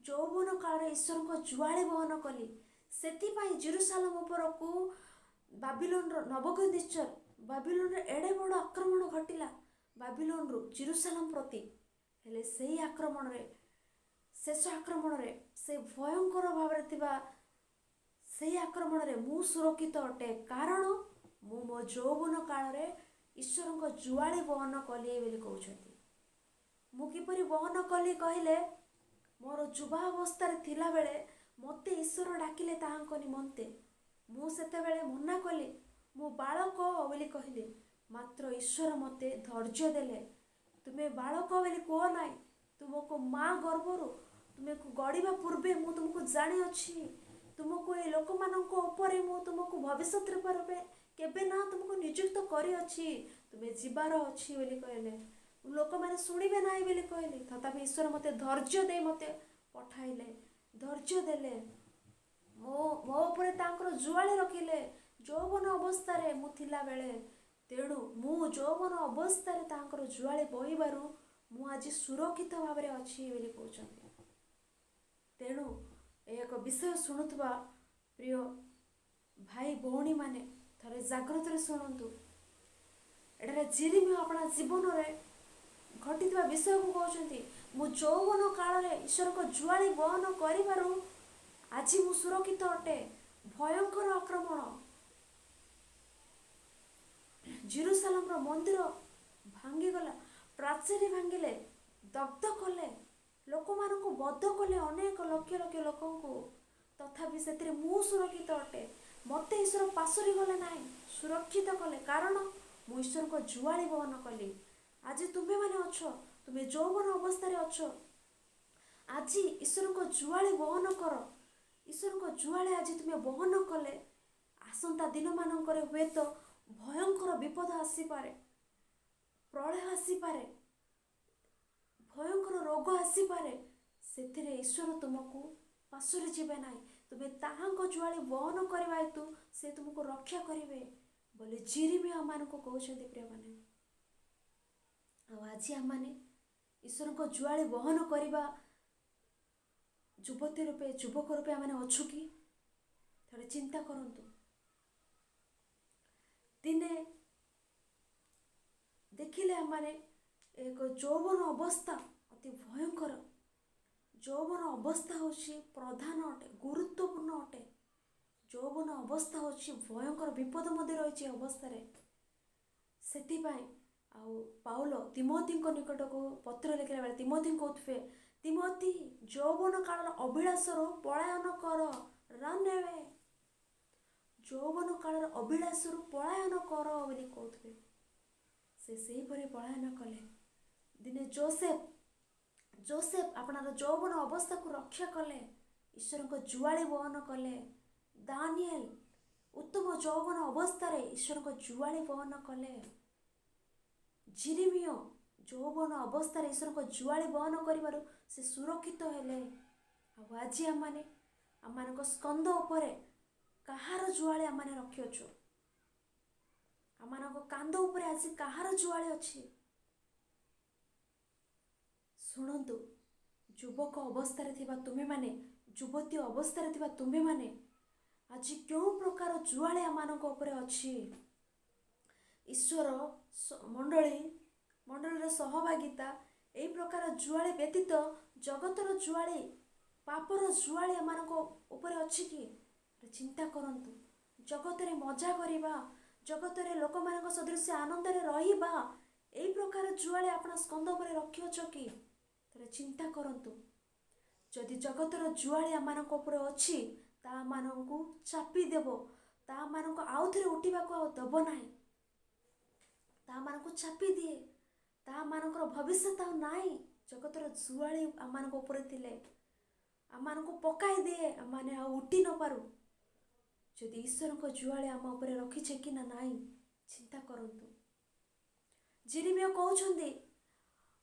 ଯୌବନ କାଳରେ ଈଶ୍ୱରଙ୍କ ଜୁଆଳି ବହନ କଲି। ସେଥିପାଇଁ ଜେରୁସାଲେମ ଉପରକୁ ବାବିଲୋନରେ ଏଡ଼େ ବଡ଼ ଆକ୍ରମଣ ଘଟିଲା ବାବିଲୋନରୁ ଜେରୁସାଲେମ ପ୍ରତି। ହେଲେ ସେହି ଶେଷ ଆକ୍ରମଣରେ ସେ ଭୟଙ୍କର ଭାବରେ ଥିବା ସେହି ଆକ୍ରମଣରେ ମୁଁ ସୁରକ୍ଷିତ ଅଟେ, କାରଣ ମୁଁ ମୋ ଯୌବନ କାଳରେ ଈଶ୍ୱରଙ୍କ ଜୁଆଳି ବହନ କଲି ବୋଲି କହୁଛନ୍ତି। ମୁଁ କିପରି ବହନ କଲି କହିଲେ, ମୋର ଯୁବା ଅବସ୍ଥାରେ ଥିଲାବେଳେ ମୋତେ ଈଶ୍ୱର ଡାକିଲେ ତାହାଙ୍କ ନିମନ୍ତେ। ମୁଁ ସେତେବେଳେ ମନା କଲି, ମୁଁ ବାଳକ ବୋଲି କହିଲି। ମାତ୍ର ଈଶ୍ୱର ମୋତେ ଧୈର୍ଯ୍ୟ ଦେଲେ, ତୁମେ ବାଳକ ବୋଲି କୁହ ନାହିଁ, ତୁମକୁ ମା ଗର୍ଭରୁ ତୁମକୁ ଗଢ଼ିବା ପୂର୍ବେ ମୁଁ ତୁମକୁ ଜାଣିଅଛି। ତୁମକୁ ଏହି ଲୋକମାନଙ୍କ ଉପରେ ମୁଁ ତୁମକୁ ଭବିଷ୍ୟତ ରୂପେ କେବେ ନା ତୁମକୁ ନିଯୁକ୍ତ କରିଅଛି। ତୁମେ ଯିବାର ଅଛି ବୋଲି କହିଲେ। ଲୋକମାନେ ଶୁଣିବେ ନାହିଁ ବୋଲି କହିଲି, ତଥାପି ଈଶ୍ୱର ମୋତେ ଧୈର୍ଯ୍ୟ ଦେଇ ମୋତେ ପଠାଇଲେ, ଧୈର୍ଯ୍ୟ ଦେଲେ, ମୋ ଉପରେ ତାଙ୍କର ଜୁଆଳି ରଖିଲେ ଯୌବନ ଅବସ୍ଥାରେ ମୁଁ ଥିଲାବେଳେ। ତେଣୁ ମୁଁ ଯୌବନ ଅବସ୍ଥାରେ ତାଙ୍କର ଜୁଆଳି ବହିବାରୁ ମୁଁ ଆଜି ସୁରକ୍ଷିତ ଭାବରେ ଅଛି ବୋଲି କହୁଛନ୍ତି। ତେଣୁ ଏକ ବିଷୟ ଶୁଣୁଥିବା ପ୍ରିୟ ଭାଇ ଭଉଣୀମାନେ ଥରେ ଜାଗ୍ରତରେ ଶୁଣନ୍ତୁ। ଏଠାରେ ଜେରେମିୟା ଆପଣା ଜୀବନରେ ଘଟିଥିବା ବିଷୟକୁ କହୁଛନ୍ତି। ମୁଁ ଯୌବନ କାଳରେ ଈଶ୍ୱରଙ୍କ ଜୁଆଳି ବହନ କରିବାରୁ ଆଜି ମୁଁ ସୁରକ୍ଷିତ ଅଟେ। ଭୟଙ୍କର ଆକ୍ରମଣ, ଜେରୁସାଲେମର ମନ୍ଦିର ଭାଙ୍ଗିଗଲା, ପ୍ରାଚୀର ଭାଙ୍ଗିଲେ, ଦଗ୍ଧ କଲେ, ଲୋକମାନଙ୍କୁ ବଧ କଲେ, ଅନେକ ଲକ୍ଷ ଲକ୍ଷ ଲୋକଙ୍କୁ। ତଥାପି ସେଥିରେ ମୁଁ ସୁରକ୍ଷିତ ଅଟେ। ମୋତେ ଈଶ୍ୱର ପାଶୋରି ଗଲେ ନାହିଁ, ସୁରକ୍ଷିତ କଲେ, କାରଣ ମୁଁ ଈଶ୍ୱରଙ୍କ ଜୁଆଳି ବହନ କଲି। ଆଜି ତୁମେମାନେ ଅଛ, ତୁମେ ଯୌବନ ଅବସ୍ଥାରେ ଅଛ। ଆଜି ଈଶ୍ୱରଙ୍କ ଜୁଆଳି ବହନ କର। ଈଶ୍ୱରଙ୍କ ଜୁଆଳି ଆଜି ତୁମେ ବହନ କଲେ ଆସନ୍ତା ଦିନମାନଙ୍କରେ ହୁଏତ ଭୟଙ୍କର ବିପଦ ଆସିପାରେ, ପ୍ରଳୟ ଆସିପାରେ, ଭୟଙ୍କର ରୋଗ ଆସିପାରେ। ସେଥିରେ ଈଶ୍ୱର ତୁମକୁ ପାଶୁରି ଯିବେ ନାହିଁ। ତୁମେ ତାହାଙ୍କ ଜୁଆଳି ବହନ କରିବା ହେତୁ ସେ ତୁମକୁ ରକ୍ଷା କରିବେ ବୋଲି ଜିରିମିୟ ଆମମାନଙ୍କୁ କହୁଛନ୍ତି ପ୍ରିୟମାନେ। ଆଉ ଆଜି ଆମମାନେ ଈଶ୍ୱରଙ୍କ ଜୁଆଳି ବହନ କରିବା ଯୁବତୀ ରୂପେ ଯୁବକ ରୂପେ ଆମମାନେ ଅଛୁ କି? ଥରେ ଚିନ୍ତା କରନ୍ତୁ। ଦିନେ ଦେଖିଲେ ଆମମାନେ ଏକ ଯୌବନ ଅବସ୍ଥା ଅତି ଭୟଙ୍କର। ଯୌବନ ଅବସ୍ଥା ହେଉଛି ପ୍ରଧାନ ଅଟେ, ଗୁରୁତ୍ୱପୂର୍ଣ୍ଣ ଅଟେ। ଯୌବନ ଅବସ୍ଥା ହେଉଛି ଭୟଙ୍କର, ବିପଦ ମଧ୍ୟ ରହିଛି ଅବସ୍ଥାରେ। ସେଥିପାଇଁ ଆଉ ପାଉଲ ତିମୋଥୀଙ୍କ ନିକଟକୁ ପତ୍ର ଲେଖିଲା ବେଳେ ତିମୋଥୀଙ୍କୁ କହୁଥିବେ, ତିମୋଥୀ ଯୌବନ କାଳର ଅଭିଳାଷରୁ ପଳାୟନ କର, ରନ୍ ଆୱେ। ଯୌବନ କାଳର ଅଭିଳାଷରୁ ପଳାୟନ କର ବୋଲି କହୁଥିବେ। ସେ ସେହିପରି ପଳାୟନ କଲେ। ଦିନେ ଯୋସେଫ ଆପଣାର ଯୌବନ ଅବସ୍ଥାକୁ ରକ୍ଷା କଲେ, ଈଶ୍ୱରଙ୍କ ଜୁଆଳି ବହନ କଲେ। ଦାନିଏଲ ଉତ୍ତମ ଯୌବନ ଅବସ୍ଥାରେ ଈଶ୍ୱରଙ୍କ ଜୁଆଳି ବହନ କଲେ। ଜିରିମିୟ ଯୌବନ ଅବସ୍ଥାରେ ଈଶ୍ୱରଙ୍କ ଜୁଆଳି ବହନ କରିବାରୁ ସେ ସୁରକ୍ଷିତ ହେଲେ। ଆଉ ଆଜି ଆମମାନଙ୍କ ସ୍କନ୍ଧ ଉପରେ କାହାର ଜୁଆଳି ଆମମାନେ ରଖିଅଛୁ? ଆମମାନଙ୍କ କାନ୍ଧ ଉପରେ ଆଜି କାହାର ଜୁଆଳି ଅଛି? ଶୁଣନ୍ତୁ, ଯୁବକ ଅବସ୍ଥାରେ ଥିବା ତୁମେମାନେ, ଯୁବତୀ ଅବସ୍ଥାରେ ଥିବା ତୁମେମାନେ, ଆଜି କେଉଁ ପ୍ରକାର ଜୁଆଳି ଆମମାନଙ୍କ ଉପରେ ଅଛି? ଈଶ୍ୱର ମଣ୍ଡଳୀର ସହଭାଗିତା ଏହି ପ୍ରକାର ଜୁଆଳି ବ୍ୟତୀତ ଜଗତର ଜୁଆଳି, ପାପର ଜୁଆଳି ଆମମାନଙ୍କ ଉପରେ ଅଛି କି? ଚିନ୍ତା କରନ୍ତୁ। ଜଗତରେ ମଜା କରିବା, ଜଗତରେ ଲୋକମାନଙ୍କ ସଦୃଶ ଆନନ୍ଦରେ ରହିବା, ଏହି ପ୍ରକାର ଜୁଆଳି ଆପଣ ସ୍କନ୍ଧ ଉପରେ ରଖିଅଛ କି? ଥରେ ଚିନ୍ତା କରନ୍ତୁ। ଯଦି ଜଗତର ଜୁଆଳି ଆମମାନଙ୍କ ଉପରେ ଅଛି, ତାହା ମାନଙ୍କୁ ଚାପି ଦେବ, ତାହା ମାନଙ୍କୁ ଆଉଥରେ ଉଠିବାକୁ ଆଉ ଦେବ ନାହିଁ। ତାହା ମାନଙ୍କୁ ଚାପି ଦିଏ, ତାହା ମାନଙ୍କର ଭବିଷ୍ୟତ ଆଉ ନାହିଁ। ଜଗତର ଜୁଆଳି ଆମମାନଙ୍କ ଉପରେ ଥିଲେ ଆମମାନଙ୍କୁ ପକାଇ ଦିଏ, ଆମମାନେ ଆଉ ଉଠି ନ ପାରୁ। ଯଦି ଈଶ୍ୱରଙ୍କ ଜୁଆଳି ଆମ ଉପରେ ରଖିଛେ କି ନା ନାହିଁ, ଚିନ୍ତା କରନ୍ତୁ। ଜିରିମିୟ କହୁଛନ୍ତି,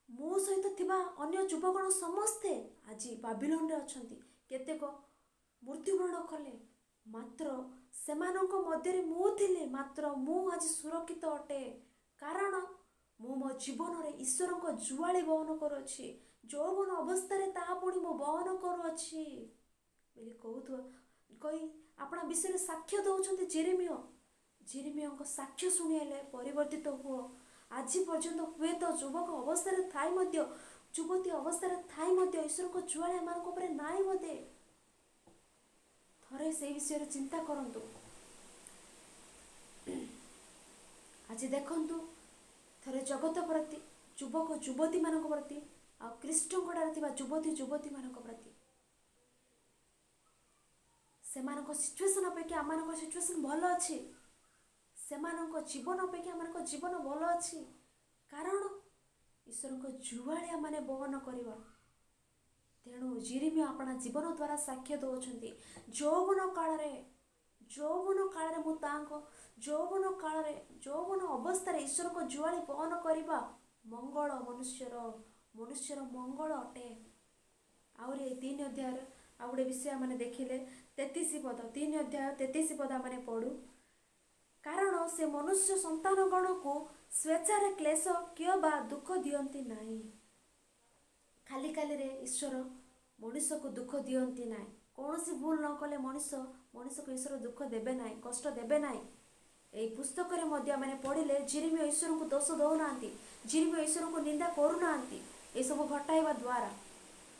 ମୋ ସହିତ ଥିବା ଅନ୍ୟ ଯୁବଗଣ ସମସ୍ତେ ଆଜି ବାବିଲୋନରେ ଅଛନ୍ତି। କେତେକ ମୃତ୍ୟୁବରଣ କଲେ, ମାତ୍ର ସେମାନଙ୍କ ମଧ୍ୟରେ ମୁଁ ଥିଲି। ମାତ୍ର ମୁଁ ଆଜି ସୁରକ୍ଷିତ ଅଟେ, କାରଣ ମୁଁ ମୋ ଜୀବନରେ ଈଶ୍ୱରଙ୍କ ଜୁଆଳି ବହନ କରୁଅଛି। ଯୌବନ ଅବସ୍ଥାରେ ତାହା ପୁଣି ମୁଁ ବହନ କରୁଅଛି ବୋଲି କହି ଆପଣା ବିଷୟରେ ସାକ୍ଷ୍ୟ ଦେଉଛନ୍ତି ଜିରିମିୟ। ଜିରିମିୟଙ୍କ ସାକ୍ଷ୍ୟ ଶୁଣିଲେ ପରିବର୍ତ୍ତିତ ହୁଅ। ଆଜି ପର୍ଯ୍ୟନ୍ତ ହୁଏତ ଯୁବକ ଅବସ୍ଥାରେ ଥାଇ ମଧ୍ୟ, ଯୁବତୀ ଅବସ୍ଥାରେ ଥାଇ ମଧ୍ୟ ଈଶ୍ୱରଙ୍କ ଜୁଆଳି ଏମାନଙ୍କ ଉପରେ ନାହିଁ ବୋଧେ। ଥରେ ସେଇ ବିଷୟରେ ଚିନ୍ତା କରନ୍ତୁ। ଆଜି ଦେଖନ୍ତୁ, ଥରେ ଜଗତ ପ୍ରତି, ଯୁବକ ଯୁବତୀମାନଙ୍କ ପ୍ରତି, ଆଉ ଖ୍ରୀଷ୍ଟଙ୍କଠାରେ ଥିବା ଯୁବତୀମାନଙ୍କ ପ୍ରତି, ସେମାନଙ୍କ ସିଚୁଏସନ୍ ଅପେକ୍ଷା ଆମମାନଙ୍କ ସିଚୁଏସନ୍ ଭଲ ଅଛି। ସେମାନଙ୍କ ଜୀବନ ଅପେକ୍ଷା ଆମମାନଙ୍କ ଜୀବନ ଭଲ ଅଛି, କାରଣ ଈଶ୍ୱରଙ୍କ ଜୁଆଳି ଆମମାନେ ବହନ କରିବା। ତେଣୁ ଜିରିମିୟ ଆପଣା ଜୀବନ ଦ୍ୱାରା ସାକ୍ଷ୍ୟ ଦେଉଛନ୍ତି, ଯୌବନ କାଳରେ ମୁଁ ତାଙ୍କ ଯୌବନ ଅବସ୍ଥାରେ ଈଶ୍ୱରଙ୍କ ଜୁଆଳି ବହନ କରିବା ମଙ୍ଗଳ, ମନୁଷ୍ୟର ମଙ୍ଗଳ ଅଟେ। ଆହୁରି ଏଇ 3 ଅଧ୍ୟାୟରେ ଆଉ ଗୋଟେ ବିଷୟ ମାନେ ଦେଖିଲେ 3 ଅଧ୍ୟାୟ 33 ପଦ ମାନେ ପଢୁ। କାରଣ ସେ ମନୁଷ୍ୟ ସନ୍ତାନଗଣକୁ ସ୍ୱେଚ୍ଛାରେ କ୍ଲେଶ କିମ୍ବା ଦୁଃଖ ଦିଅନ୍ତି ନାହିଁ। ଖାଲିରେ ଈଶ୍ୱର ମଣିଷକୁ ଦୁଃଖ ଦିଅନ୍ତି ନାହିଁ। କୌଣସି ଭୁଲ ନ କଲେ ମଣିଷକୁ ଈଶ୍ୱର ଦୁଃଖ ଦେବେ ନାହିଁ, କଷ୍ଟ ଦେବେ ନାହିଁ। ଏହି ପୁସ୍ତକରେ ମଧ୍ୟ ମାନେ ପଢ଼ିଲେ ଜିରିମିୟ ଈଶ୍ୱରଙ୍କୁ ଦୋଷ ଦେଉନାହାନ୍ତି, ଜିରିମିୟ ଈଶ୍ୱରଙ୍କୁ ନିନ୍ଦା କରୁନାହାନ୍ତି ଏସବୁ ଘଟାଇବା ଦ୍ୱାରା।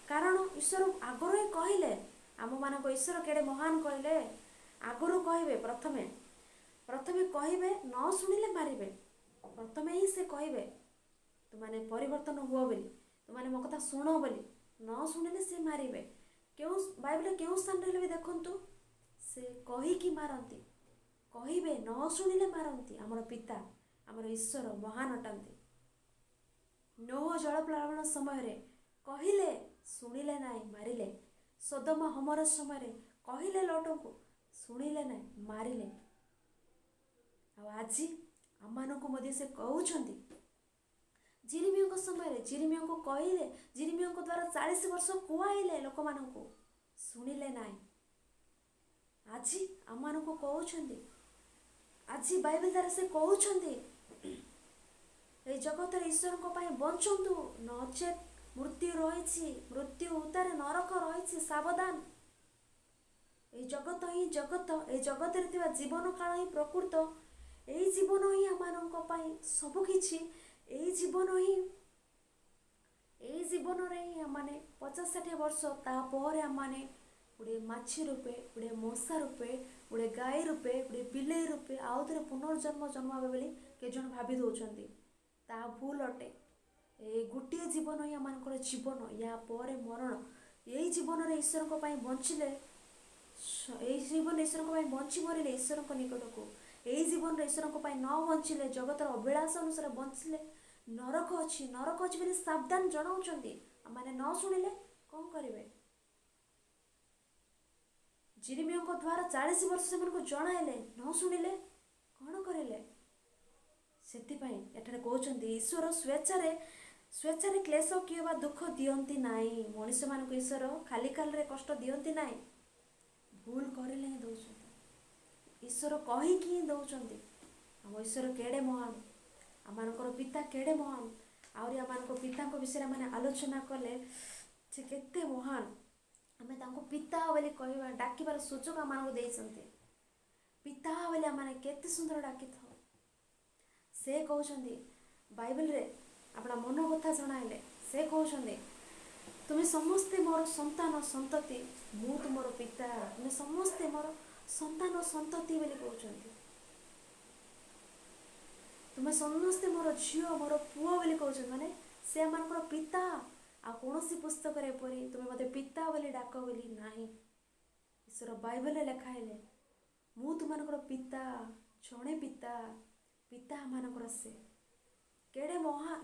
କାରଣ ଈଶ୍ୱର ଆଗରୁ ହିଁ କହିଲେ, ଆମମାନଙ୍କ ଈଶ୍ୱର କେଡ଼େ ମହାନ କହିଲେ। ଆଗରୁ କହିବେ, ପ୍ରଥମେ କହିବେ, ନ ଶୁଣିଲେ ମାରିବେ। ପ୍ରଥମେ ହିଁ ସେ କହିବେ, ତୁମାନେ ପରିବର୍ତ୍ତନ ହୁଅ ବୋଲି, ତୁମାନେ ମୋ କଥା ଶୁଣ ବୋଲି। ନ ଶୁଣିଲେ ସେ ମାରିବେ। ବାଇବଲରେ କେଉଁ ସ୍ଥାନରେ ବି ଦେଖନ୍ତୁ, ସେ କହିକି ମାରନ୍ତି। କହିବେ, ନ ଶୁଣିଲେ ମାରନ୍ତି। ଆମର ପିତା, ଆମର ଈଶ୍ୱର ମହାନ ଅଟନ୍ତି। ନୋହ ଜଳପ୍ଳାବନ ସମୟରେ କହିଲେ, ଶୁଣିଲେ ନାହିଁ, ମାରିଲେ। ସୋଦମ ହମର ସମୟରେ କହିଲେ ଲଟଙ୍କୁ, ଶୁଣିଲେ ନାହିଁ, ମାରିଲେ। ଆଉ ଆଜି ଆମମାନଙ୍କୁ ମଧ୍ୟ ସେ କହୁଛନ୍ତି। ଜିରିମିୟଙ୍କ ସମୟରେ ଜିରିମିୟଙ୍କୁ କହିଲେ, ଜିରିମିୟଙ୍କ ଦ୍ୱାରା 40 ବର୍ଷ କୁହାଇଲେ ଲୋକମାନଙ୍କୁ, ଶୁଣିଲେ ନାହିଁ। ଆଜି ଆମମାନଙ୍କୁ କହୁଛନ୍ତି, ଆଜି ବାଇବେଲ ଦ୍ୱାରା ସେ କହୁଛନ୍ତି এই ଜଗତରେ ଈଶ୍ୱରଙ୍କ ପାଇଁ ବଞ୍ଚନ୍ତୁ, ନଚେତ୍ ମୃତ୍ୟୁ ରହିଛି, ମୃତ୍ୟୁ ଉତ୍ତାରେ ନରକ ରହିଛି, ସାବଧାନ। এই ଜଗତ ହିଁ ଜଗତ, এই ଜଗତରେ ଥିବା ଜୀବନ କାଳ ହିଁ ପ୍ରକୃତ। ଏଇ ଜୀବନ ହିଁ ଆମମାନଙ୍କ ପାଇଁ ସବୁକିଛି। ଏଇ ଜୀବନରେ ହିଁ ଆମମାନେ 50-60 ବର୍ଷ, ତାପରେ ଆମମାନେ ଗୋଟେ ମାଛି ରୂପେ, ଗୋଟେ ମଶା ରୂପେ, ଗୋଟେ ଗାଈ ରୂପେ, ଗୋଟେ ବିଲେଇ ରୂପେ ଆଉ ଥରେ ପୁନର୍ଜନ୍ମ ଜନ୍ମ ହେବେ ବୋଲି କେଜଣ ଭାବି ଦେଉଛନ୍ତି। ତାହା ଭୁଲ ଅଟେ। এই ଗୋଟିଏ ଜୀବନ ହିଁ ଆମମାନଙ୍କର ଜୀବନ, ୟା ପରେ ମରଣ। ଏଇ ଜୀବନରେ ଈଶ୍ୱରଙ୍କ ପାଇଁ ବଞ୍ଚିଲେ, ଏଇ ଜୀବନ ଈଶ୍ୱରଙ୍କ ପାଇଁ ବଞ୍ଚି ମରିଲେ ଈଶ୍ୱରଙ୍କ ନିକଟକୁ, ଏଇ ଜୀବନରେ ଈଶ୍ୱରଙ୍କ ପାଇଁ ନ ବଞ୍ଚିଲେ, ଜଗତର ଅଭିଳାଷ ଅନୁସାରେ ବଞ୍ଚିଲେ ନରକ ଅଛି, ନରକ ଅଛି ବୋଲି ସାବଧାନ ଜଣାଉଛନ୍ତି। ଆମମାନେ ନ ଶୁଣିଲେ କ'ଣ କରିବେ? ଜିରିମିୟଙ୍କ ଦ୍ୱାରା 40 ବର୍ଷ ସେମାନଙ୍କୁ ଜଣାଇଲେ, ନ ଶୁଣିଲେ କ'ଣ କରିଲେ? ସେଥିପାଇଁ ଏଠାରେ କହୁଛନ୍ତି ଈଶ୍ୱର ସ୍ୱେଚ୍ଛାରେ କ୍ଲେଶ କିମ୍ବା ଦୁଃଖ ଦିଅନ୍ତି ନାହିଁ। ମଣିଷମାନଙ୍କୁ ଈଶ୍ୱର ଖାଲି କାଲରେ କଷ୍ଟ ଦିଅନ୍ତି ନାହିଁ, ଭୁଲ କରିଲେ ହିଁ ଦେଉଛନ୍ତି। ଈଶ୍ୱର କହିକି ହିଁ ଦେଉଛନ୍ତି। ଆମ ଈଶ୍ୱର କେଡ଼େ ମହାନ, ଆମମାନଙ୍କର ପିତା କେଡ଼େ ମହାନ। ଆହୁରି ଆମମାନଙ୍କ ପିତାଙ୍କ ବିଷୟରେ ଆମେ ଆଲୋଚନା କଲେ ସେ କେତେ ମହାନ। ଆମେ ତାଙ୍କୁ ପିତା ବୋଲି କହିବା, ଡାକିବାର ସୁଯୋଗ ଆମମାନଙ୍କୁ ଦେଇଛନ୍ତି। ପିତା ବୋଲି ଆମେ କେତେ ସୁନ୍ଦର ଡାକିଥାଉ। ସେ କହୁଛନ୍ତି ବାଇବେଲରେ, ଆପଣ ମନ କଥା ଜଣାଇଲେ, ସେ କହୁଛନ୍ତି ତୁମେ ସମସ୍ତେ ମୋର ସନ୍ତାନ ସନ୍ତତି, ମୁଁ ତୁମର ପିତା, ତୁମେ ସମସ୍ତେ ମୋର ସନ୍ତାନ ସନ୍ତତି ବୋଲି କହୁଛନ୍ତି। ତୁମେ ସମସ୍ତେ ମୋର ଝିଅ, ମୋର ପୁଅ ବୋଲି କହୁଛନ୍ତି। ମାନେ ସେ ଆମମାନଙ୍କର ପିତା। ଆଉ କୌଣସି ପୁସ୍ତକରେ ଏପରି ତୁମେ ମୋତେ ପିତା ବୋଲି ଡାକ ବୋଲି ନାହିଁ। ଈଶ୍ୱର ବାଇବେଲରେ ଲେଖା ହେଲେ, ମୁଁ ତୁମମାନଙ୍କର ପିତା, ଜଣେ ପିତା, ପିତା ଆମମାନଙ୍କର ସେ। କେଡ଼େ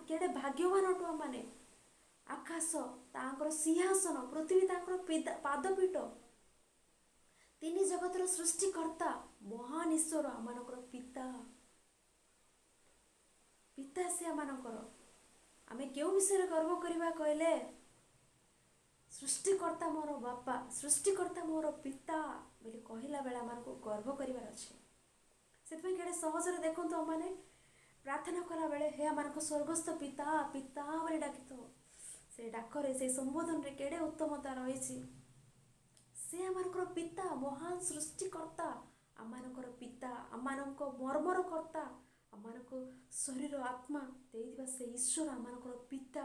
କେଡ଼େ ଭାଗ୍ୟବାନ ଅଟୁ ଆମମାନେ। ଆକାଶ ତାଙ୍କର ସିଂହାସନ, ପୃଥିବୀ ତାଙ୍କର ପାଦପୀଠ। ତିନି ଜଗତର ସୃଷ୍ଟିକର୍ତ୍ତା ମହାନ ଈଶ୍ୱର ଆମମାନଙ୍କର ପିତା। ପିତା ସେ ଆମମାନଙ୍କର। ଆମେ କେଉଁ ବିଷୟରେ ଗର୍ବ କରିବା କହିଲେ? ସୃଷ୍ଟିକର୍ତ୍ତା ମୋର ବାପା, ସୃଷ୍ଟିକର୍ତ୍ତା ମୋର ପିତା ବୋଲି କହିଲା ବେଳେ ଆମମାନଙ୍କୁ ଗର୍ବ କରିବାର ଅଛି। ସେଥିପାଇଁ କେଡ଼େ ସହଜରେ ଦେଖନ୍ତୁ, ଆମମାନେ ପ୍ରାର୍ଥନା କଲାବେଳେ ହେ ଆମମାନଙ୍କ ସ୍ୱର୍ଗସ୍ଥ ପିତା, ପିତା ବୋଲି ଡାକିଥାଉ। ସେ ଡାକରେ, ସେଇ ସମ୍ବୋଧନରେ କେଡ଼େ ଉତ୍ତମତା ରହିଛି। ସେ ଆମମାନଙ୍କର ପିତା, ମହାନ ସୃଷ୍ଟିକର୍ତ୍ତା, ଆମମାନଙ୍କର ପିତା, ଆମମାନଙ୍କ ମର୍ମର କର୍ତ୍ତା, ଆମମାନଙ୍କୁ ଶରୀର ଆତ୍ମା ଦେଇଥିବା ସେ ଈଶ୍ୱର ଆମମାନଙ୍କର ପିତା।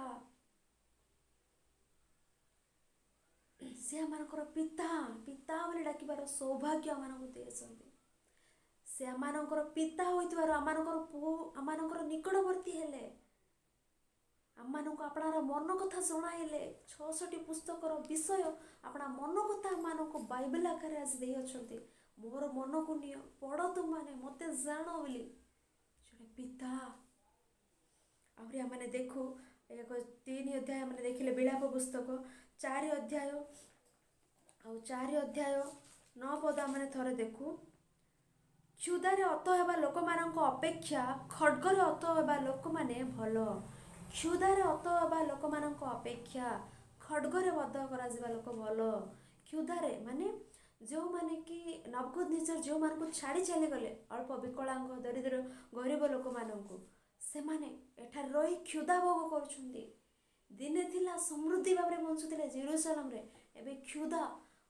ସେ ଆମମାନଙ୍କର ପିତା, ପିତା ବୋଲି ଡାକିବାର ସୌଭାଗ୍ୟ ଆମମାନଙ୍କୁ ଦେଇଛନ୍ତି। ସେ ଆମମାନଙ୍କର ପିତା ହୋଇଥିବାରୁ ଆମମାନଙ୍କର ନିକଟବର୍ତ୍ତୀ ହେଲେ, ଆମମାନଙ୍କୁ ଆପଣାର ମନ କଥା ଜଣାଇଲେ। 66 ପୁସ୍ତକର ବିଷୟ ଆପଣା ମନ କଥା ଆମମାନଙ୍କୁ ବାଇବେଲ ଆକାରରେ ଆଜି ଦେଇଅଛନ୍ତି। ମୋର ମନକୁ ନିଅ, ପଢ଼ ତୁମମାନେ, ମୋତେ ଜାଣ ବୋଲି ଜଣେ ପିତା। ଆହୁରି ଆମେ ଦେଖୁ 3 ଅଧ୍ୟାୟ ଆମେ ଦେଖିଲେ ବିଳାପ ପୁସ୍ତକ 4 ଅଧ୍ୟାୟ ଆଉ 4 ଅଧ୍ୟାୟ 9 ପଦ ଆମେ ଥରେ ଦେଖୁ। କ୍ଷୁଧାରେ ଅତ ହେବା ଲୋକମାନଙ୍କ ଅପେକ୍ଷା ଖड्गରେ ଅତ ହେବା ଲୋକମାନେ ଭଲ। କ୍ଷୁଧାରେ ଅତ ହେବା ଲୋକମାନଙ୍କ ଅପେକ୍ଷା ଖड्गରେ ବଧ କରାଯିବା ଲୋକ ଭଲ। କ୍ଷୁଧାରେ ମାନେ ଯେଉଁମାନେ କି ନବୁକଦନେଚ୍ଚର ଯେଉଁମାନଙ୍କୁ ଛାଡ଼ି ଚାଲିଗଲେ, ଅଳ୍ପ ବିକଳାଙ୍ଗ, ଦରିଦ୍ର, ଗରିବ ଲୋକମାନଙ୍କୁ, ସେମାନେ ଏଠାରେ ରହି କ୍ଷୁଧା ଭୋଗ କରୁଛନ୍ତି। ଦିନେ ଥିଲା ସମୃଦ୍ଧି ଭାବରେ ବଞ୍ଚୁଥିଲେ ଜେରୁସାଲେମରେ, ଏବେ କ୍ଷୁଧା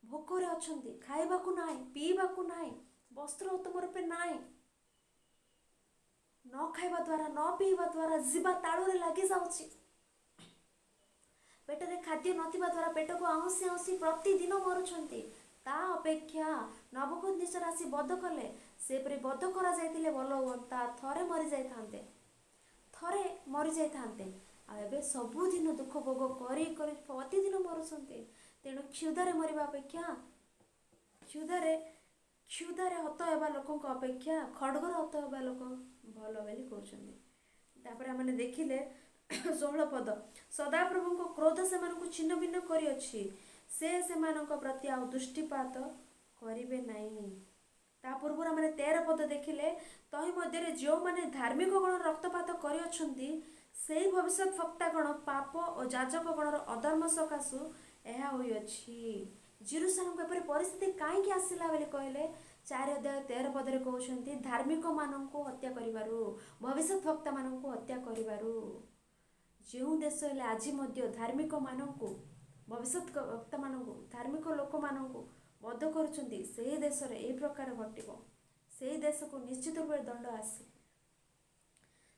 ଭୋକରେ ଅଛନ୍ତି। ଖାଇବାକୁ ନାହିଁ, ପିଇବାକୁ ନାହିଁ, ବସ୍ତ୍ର ଉତ୍ତମ ରୂପେ ନାହିଁ। ନ ଖାଇବା ଦ୍ୱାରା, ନ ପିଇବା ଦ୍ୱାରା ଯିବା ତାଳୁରେ ଲାଗିଯାଉଛି। ପେଟରେ ଖାଦ୍ୟ ନଥିବା ଦ୍ୱାରା ପେଟକୁ ଆଉଁସି ଆଉଁସି ପ୍ରତିଦିନ ମରୁଛନ୍ତି। ତା ଅପେକ୍ଷା ନବୁକଦନେଚ୍ଚର ଆସି ବଧ କଲେ, ସେପରି ବଧ କରାଯାଇଥିଲେ ଭଲ ହୁଅନ୍ତା। ଥରେ ମରିଯାଇଥାନ୍ତେ। ଆଉ ଏବେ ସବୁଦିନ ଦୁଃଖ ଭୋଗ କରି ପ୍ରତିଦିନ ମରୁଛନ୍ତି। ତେଣୁ କ୍ଷୁଧାରେ ମରିବା ଅପେକ୍ଷା, କ୍ଷୁଧାରେ ହତ ହେବା ଲୋକଙ୍କ ଅପେକ୍ଷା ଖड्गରେ ହତ ହେବା ଲୋକ ଭଲ ବୋଲି କହୁଛନ୍ତି। ତାପରେ ଆମେ ଦେଖିଲେ 16 ପଦ, ସଦାପ୍ରଭୁଙ୍କ କ୍ରୋଧ ସେମାନଙ୍କୁ ଛିନ୍ନ ଭିନ୍ନ କରିଅଛି, ସେ ସେମାନଙ୍କ ପ୍ରତି ଆଉ ଦୃଷ୍ଟିପାତ କରିବେ ନାହିଁ। ତା ପୂର୍ବରୁ ଆମେ 13 ପଦ ଦେଖିଲେ, ତହିଁ ମଧ୍ୟରେ ଯେଉଁମାନେ ଧାର୍ମିକ ଗଣ ରକ୍ତପାତ କରିଅଛନ୍ତି, ସେହି ଭବିଷ୍ୟତ ବକ୍ତାଗଣ ପାପ ଓ ଯାଜକ ଗଣର ଅଧର୍ମ ସକାଶୁ ଏହା ହୋଇଅଛି। जेरुसालेम एपरी परिस्थिति कहीं आसला बोली कहले 4 अध्याय 13 पदे कहते धार्मिक मानू हत्या करू भविष्य वक्ता मानू हत्या करू जो देश हेले आज धार्मिक मानू भविष्य वक्ता मानू धार्मिक लोक मानू बध करुँच से देश में यही प्रकार घटव से देश को निश्चित रूप से दंड आसे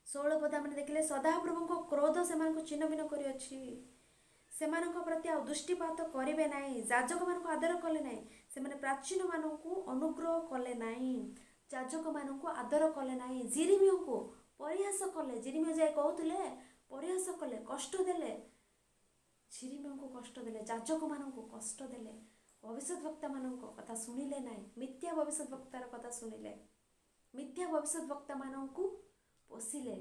16 पद आम देखिले सदाप्रभु क्रोध से चिन्ह भिन्न कर प्रति आ दृष्टिपात करेंगे ना जाजक मान आदर कले ना से प्राचीन मानू अनुग्रह कले ना जाजक मान आदर कले ना जिरिमियों को परिहास कले जिरिमियो जाए कहते परिहास कले कष्ट देले जिरिमियों को कष्ट देले जाजक मान कष्ट देले भविष्य वक्ता मान कथा शुणिले ना मिथ्या भविष्य वक्तार कथा शुणिले मिथ्या भविष्य वक्ता मान पोषिले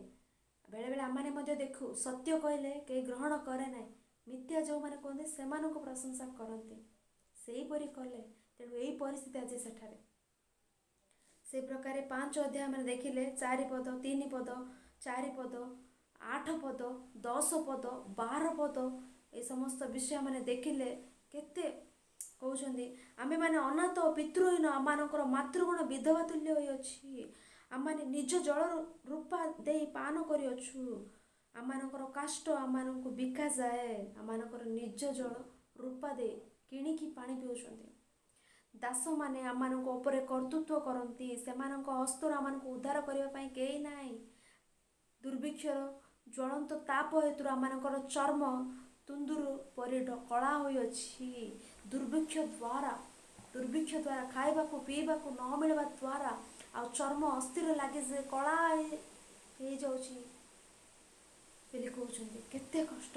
बेले बेले आम देखू सत्य कहले कई ग्रहण करे ना मिथ्या जो मैंने कहते से प्रशंसा करते से परी कले तेणु यही परिस्थिति आज सेठारे से प्रकार 5 अध्याय मैंने देखिले 4 पद 3 पद 4 पद 8 पद 10 पद 12 पद ये समस्त विषय मैंने देखिले केते कहते आमे माने अनाथ पितृहीन आमर मातृगुण विधवा तुल्य होई आम निज जल रूपा दे पान करछु आमर काष्ट आम बिका जाए आमर निज जल रूपा दे किणिकी पानी पिउछन्ति दास माने आम कर्तृत्व करती से हस्तर आम उद्धार करने कई ना दुर्भिक्षर ज्वलंत ताप हेतु आमर चर्म तुंदुर परि कला होइछि दुर्भिक्ष द्वारा खाइबा पीवा न मिलवा द्वारा आ चर्म अस्थिर लगे से कला हो जाउछि कहते कष्ट।